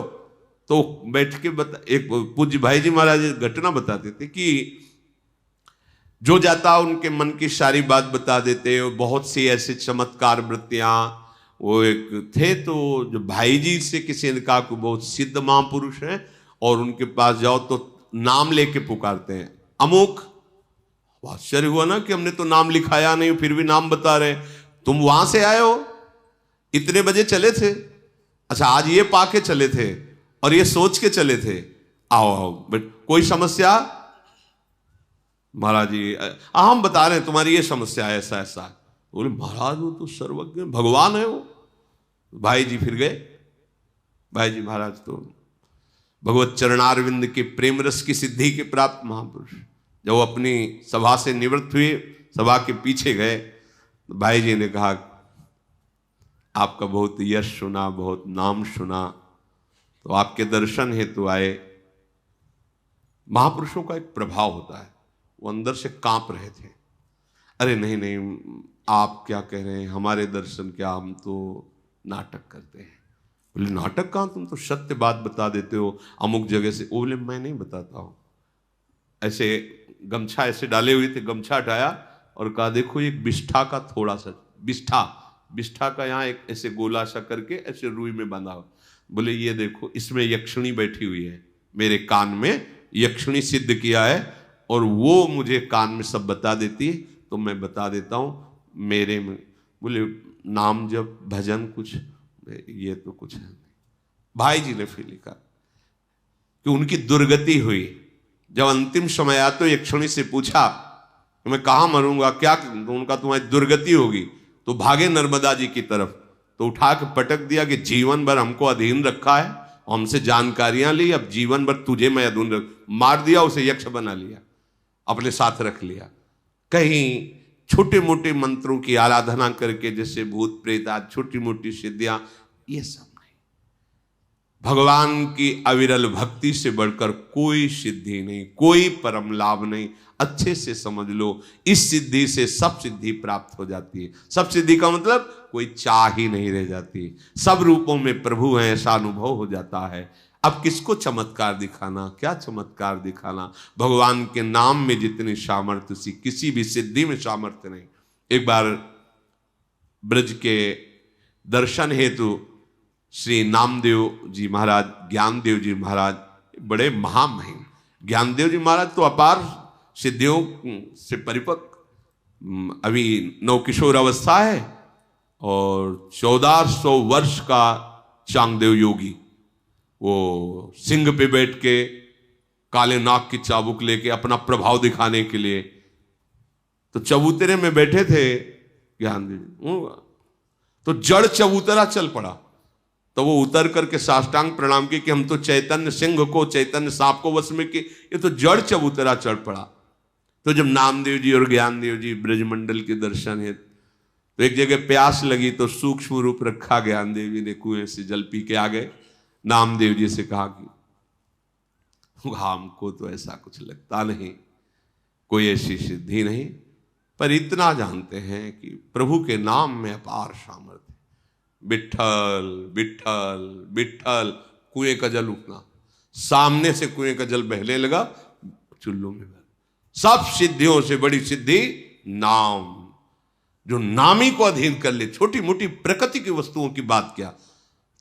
तो बैठ के एक पूज्य भाई जी महाराज घटना बताते थे कि जो जाता उनके मन की सारी बात बता देते। बहुत सी ऐसे चमत्कार वृत्तियां। वो एक थे तो जो भाई जी से किसी ने कहा कि बहुत सिद्ध महापुरुष हैं और उनके पास जाओ तो नाम लेके पुकारते हैं, अमुक। आश्चर्य हुआ ना कि हमने तो नाम लिखाया नहीं फिर भी नाम बता रहे। तुम वहां से आए हो, इतने बजे चले थे, अच्छा आज ये पाके चले थे और ये सोच के चले थे, आओ आओ बट कोई समस्या। महाराज जी हम बता रहे हैं तुम्हारी ये समस्या है, ऐसा ऐसा। बोले महाराज वो तो सर्वज्ञ भगवान है वो। भाई जी फिर गए। भाई जी महाराज तो भगवत चरणारविंद के प्रेम रस की सिद्धि के प्राप्त महापुरुष। जब वो अपनी सभा से निवृत्त हुए, सभा के पीछे गए, तो भाई जी ने कहा आपका बहुत यश सुना, बहुत नाम सुना, तो आपके दर्शन हेतु आए। महापुरुषों का एक प्रभाव होता है, वो अंदर से कांप रहे थे। अरे नहीं नहीं आप क्या कह रहे हैं, हमारे दर्शन क्या, हम तो नाटक करते हैं। बोले नाटक कहाँ, तुम तो सत्य बात बता देते हो अमुक जगह से। वो बोले मैं नहीं बताता हूँ। ऐसे गमछा ऐसे डाले हुए थे, गमछा हटाया और कहा देखो एक बिष्ठा का थोड़ा सा, बिष्ठा का यहाँ एक ऐसे गोला सा करके ऐसे रुई में बंधा हुआ। बोले ये देखो इसमें यक्षिणी बैठी हुई है, मेरे कान में यक्षिणी सिद्ध किया है और वो मुझे कान में सब बता देती है, तो मैं बता देता हूँ मेरे में। बोले नाम जब भजन कुछ, ये तो कुछ है नहीं। भाई जी ने फिर लिखा कि उनकी दुर्गति हुई। जब अंतिम समय आया तो यक्षिणी से पूछा कि मैं कहाँ मरूंगा, क्या उनका तुम्हारी दुर्गति होगी, तो भागे नर्मदा जी की तरफ। तो उठा के पटक दिया कि जीवन भर हमको अधीन रखा है, हमसे जानकारियां ली, अब जीवन भर तुझे मैं अधीन रख। मार दिया उसे, यक्ष बना लिया, अपने साथ रख लिया। कहीं छोटे मोटे मंत्रों की आराधना करके जैसे भूत प्रेत आज छोटी मोटी सिद्धियां, ये सब नहीं। भगवान की अविरल भक्ति से बढ़कर कोई सिद्धि नहीं, कोई परम लाभ नहीं। अच्छे से समझ लो, इस सिद्धि से सब सिद्धि प्राप्त हो जाती है। सब सिद्धि का मतलब कोई चाह ही नहीं रह जाती, सब रूपों में प्रभु है ऐसा अनुभव हो जाता है। अब किसको चमत्कार दिखाना, क्या चमत्कार दिखाना। भगवान के नाम में जितनी सामर्थ्य सी किसी भी सिद्धि में सामर्थ्य नहीं। एक बार ब्रज के दर्शन हेतु श्री नामदेव जी महाराज, ज्ञानदेव जी महाराज बड़े महामहिम। ज्ञानदेव जी महाराज तो अपार सिद्धियों से परिपक्व, अभी नवकिशोर अवस्था है और 1400 वर्ष का चांगदेव योगी। वो सिंह पे बैठ के काले नाग की चाबुक लेके अपना प्रभाव दिखाने के लिए तो चबूतरे में बैठे थे ज्ञानदेव। तो जड़ चबूतरा चल पड़ा, तो वो उतर करके साष्टांग प्रणाम की कि हम तो चैतन्य सिंह को, चैतन्य सांप को वश में कि ये तो जड़ चबूतरा चढ़ पड़ा। तो जब नामदेव जी और ज्ञानदेव जी ब्रजमंडल के दर्शन है तो एक जगह प्यास लगी तो सूक्ष्म रूप रखा, ज्ञानदेव जी ने कुएं से जल पी के आ गए। नामदेव जी से कहा कि हमको तो ऐसा कुछ लगता नहीं, कोई ऐसी सिद्धि नहीं, पर इतना जानते हैं कि प्रभु के नाम में अपार सामर्थ्य। विट्ठल विट्ठल विट्ठल, कुएं का जल उठना, सामने से कुएं का जल बहने लगा, चुल्लू में बह। सब सिद्धियों से बड़ी सिद्धि नाम। जो नामी को अधीन कर ले, छोटी मोटी प्रकृति की वस्तुओं की बात क्या,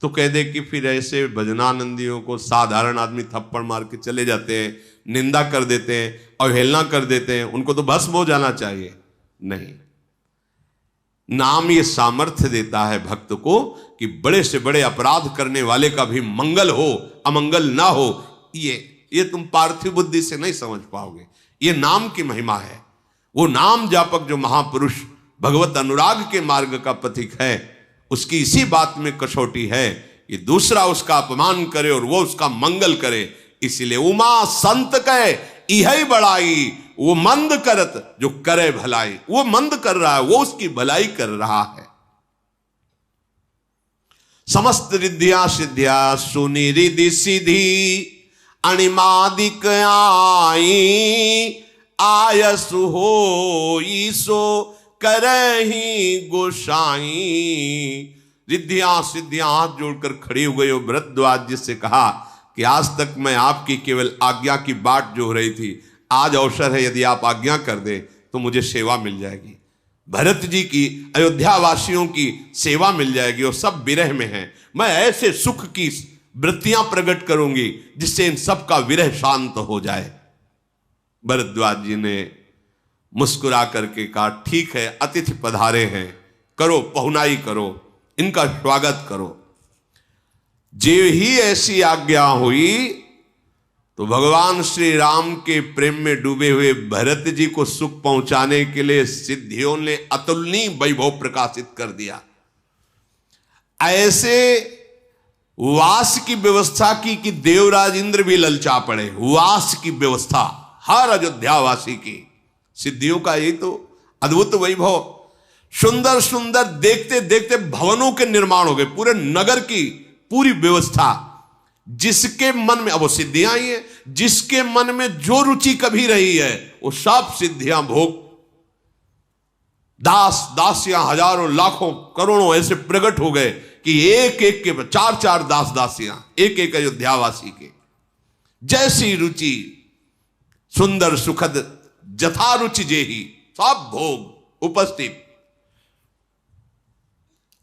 तो कह दे कि फिर ऐसे भजनानंदियों को साधारण आदमी थप्पड़ मार के चले जाते हैं, निंदा कर देते हैं, अवहेलना कर देते हैं, उनको तो भस्म हो जाना चाहिए। नहीं, नाम ये सामर्थ्य देता है भक्त को कि बड़े से बड़े अपराध करने वाले का भी मंगल हो, अमंगल ना हो। ये तुम पार्थिव बुद्धि से नहीं समझ पाओगे। ये नाम की महिमा है। वो नाम जापक जो महापुरुष भगवत अनुराग के मार्ग का पथिक है, उसकी इसी बात में कसौटी है कि दूसरा उसका अपमान करे और वो उसका मंगल करे। इसीलिए उमा संत कहे इह बड़ाई, वो मंद करत जो करे भलाई, वो मंद कर रहा है, वो उसकी भलाई कर रहा है। समस्त रिद्धिया सिद्धिया सुनि रिधि सिद्धि अणिमादिक आई, आयसु हो ईसो करही गोसाई। रिद्धियां सिद्धियां हाथ जोड़कर खड़ी हो गई और भरद्वाज जी से कहा कि आज तक मैं आपकी केवल आज्ञा की बाट जो हो रही थी, आज अवसर है, यदि आप आज्ञा कर दे तो मुझे सेवा मिल जाएगी। भरत जी की, अयोध्या वासियों की सेवा मिल जाएगी और सब विरह में हैं। मैं ऐसे सुख की वृत्तियां प्रकट करूंगी जिससे इन सब का विरह शांत हो जाए। भरद्वाज जी ने मुस्कुरा करके कहा, ठीक है, अतिथि पधारे हैं, करो पहुनाई करो, इनका स्वागत करो। जे ही ऐसी आज्ञा हुई तो भगवान श्री राम के प्रेम में डूबे हुए भरत जी को सुख पहुंचाने के लिए सिद्धियों ने अतुलनीय वैभव प्रकाशित कर दिया। ऐसे वास की व्यवस्था की कि देवराज इंद्र भी ललचा पड़े। वास की व्यवस्था हर अयोध्यावासी की, सिद्धियों का यही तो अद्भुत वैभव। सुंदर सुंदर देखते देखते भवनों के निर्माण हो गए, पूरे नगर की पूरी व्यवस्था। जिसके मन में, अब वो सिद्धियां ही है, जिसके मन में जो रुचि कभी रही है वो सब सिद्धियां भोग। दास दासियां हजारों लाखों करोड़ों ऐसे प्रकट हो गए कि एक एक के 4-4 दास दासियां एक एक अयोध्यावासी के, जैसी रुचि सुंदर सुखद जथा रुचि जेही, सब भोग उपस्थित।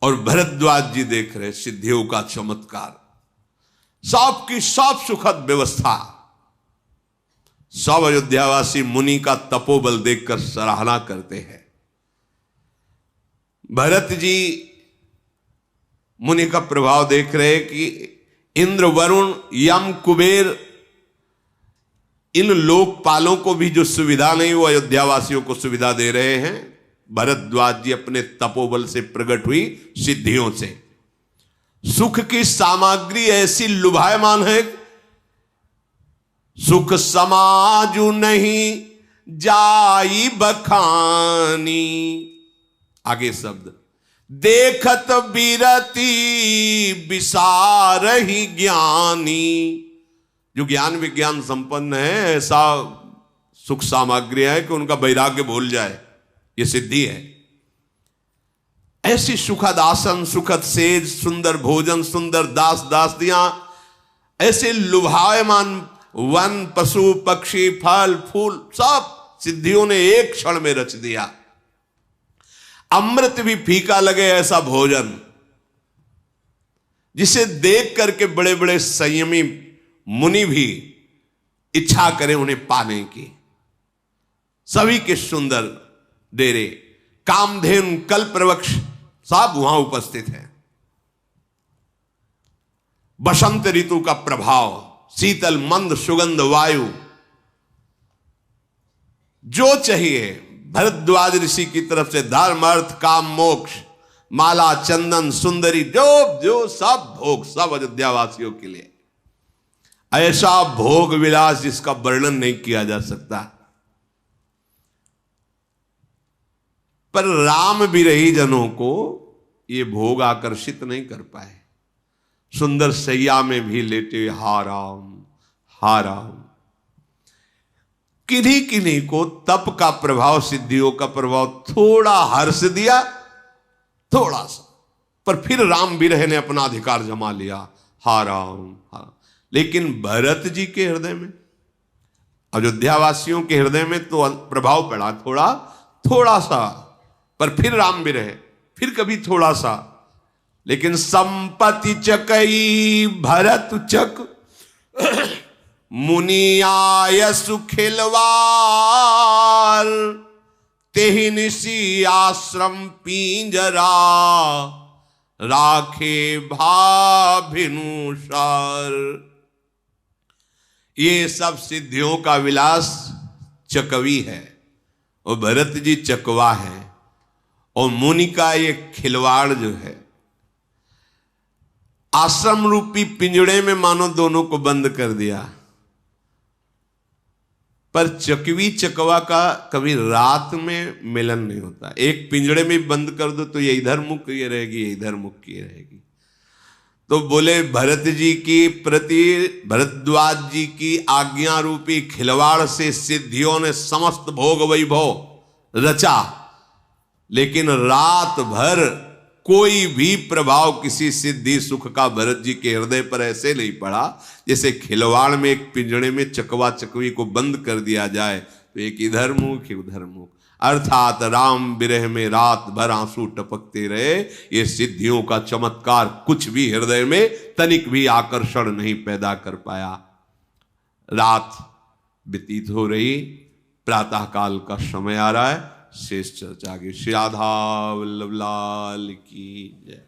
और भरद्वाज जी देख रहे सिद्धियों का चमत्कार, सब की सब सुखद व्यवस्था। सब अयोध्यावासी मुनि का तपोबल देखकर सराहना करते हैं। भरत जी मुनि का प्रभाव देख रहे कि इंद्र वरुण यम कुबेर इन लोकपालों को भी जो सुविधा नहीं, वो अयोध्यावासियों को सुविधा दे रहे हैं। भरद्वाज जी अपने तपोबल से प्रकट हुई सिद्धियों से सुख की सामग्री ऐसी लुभायमान है, सुख समाजु नहीं जाई बखानी। आगे शब्द, देखत बिरती विसारहि ज्ञानी। जो ज्ञान विज्ञान संपन्न है, ऐसा सुख सामग्री है कि उनका वैराग्य भूल जाए, ये सिद्धि है। ऐसी सुखद आसन, सुखद सेज, सुंदर भोजन, सुंदर दास दासियां, ऐसे लुभायमान वन, पशु पक्षी, फल फूल, सब सिद्धियों ने एक क्षण में रच दिया। अमृत भी फीका लगे ऐसा भोजन, जिसे देख करके बड़े बड़े संयमी मुनि भी इच्छा करें उन्हें पाने की। सभी के सुंदर डेरे, कामधेनु, कल्पवृक्ष सब वहां उपस्थित है। बसंत ऋतु का प्रभाव, शीतल मंद सुगंध वायु, जो चाहिए भरद्वाज ऋषि की तरफ से धर्म अर्थ काम मोक्ष, माला चंदन सुंदरी, जो जो सब भोग, सब अयोध्यावासियों के लिए। ऐसा भोग विलास जिसका वर्णन नहीं किया जा सकता। पर राम विरही जनों को ये भोग आकर्षित नहीं कर पाए। सुंदर सैया में भी लेटे हा राम हा राम। किन्हीं किन्हीं को तप का प्रभाव, सिद्धियों का प्रभाव थोड़ा हर्ष दिया, थोड़ा सा, पर फिर राम विरह ने अपना अधिकार जमा लिया, हा राम हा। लेकिन भरत जी के हृदय में, अयोध्यावासियों के हृदय में तो प्रभाव पड़ा थोड़ा थोड़ा सा, पर फिर राम विरह, फिर कभी थोड़ा सा। लेकिन संपत्ति चकई भरत चक मुनि आय सुखिलवार, तेहि निसी आश्रम पिंजरा, राखे भाभिनुसार। ये सब सिद्धियों का विलास चकवी है और भरत जी चकवा है, और मुनि का ये खिलवाड़ जो है, आश्रम रूपी पिंजड़े में मानो दोनों को बंद कर दिया। पर चकवी चकवा का कभी रात में मिलन नहीं होता। एक पिंजड़े में बंद कर दो तो ये इधर मुख ये रहेगी, ये इधर मुख की रहेगी। तो बोले भरत जी की प्रति भरद्वाज जी की आज्ञा रूपी खिलवाड़ से सिद्धियों ने समस्त भोग वैभव रचा, लेकिन रात भर कोई भी प्रभाव किसी सिद्धि सुख का भरत जी के हृदय पर ऐसे नहीं पड़ा जैसे खिलवाड़ में एक पिंजड़े में चकवा चकवी को बंद कर दिया जाए तो एक इधर मुख उधर मुख, अर्थात राम विरह में रात भर आंसू टपकते रहे। ये सिद्धियों का चमत्कार कुछ भी हृदय में तनिक भी आकर्षण नहीं पैदा कर पाया। रात व्यतीत हो रही, प्रातः काल का समय आ रहा है। शेष चर्चा की। श्री राधा वल्लभ लाल की जय।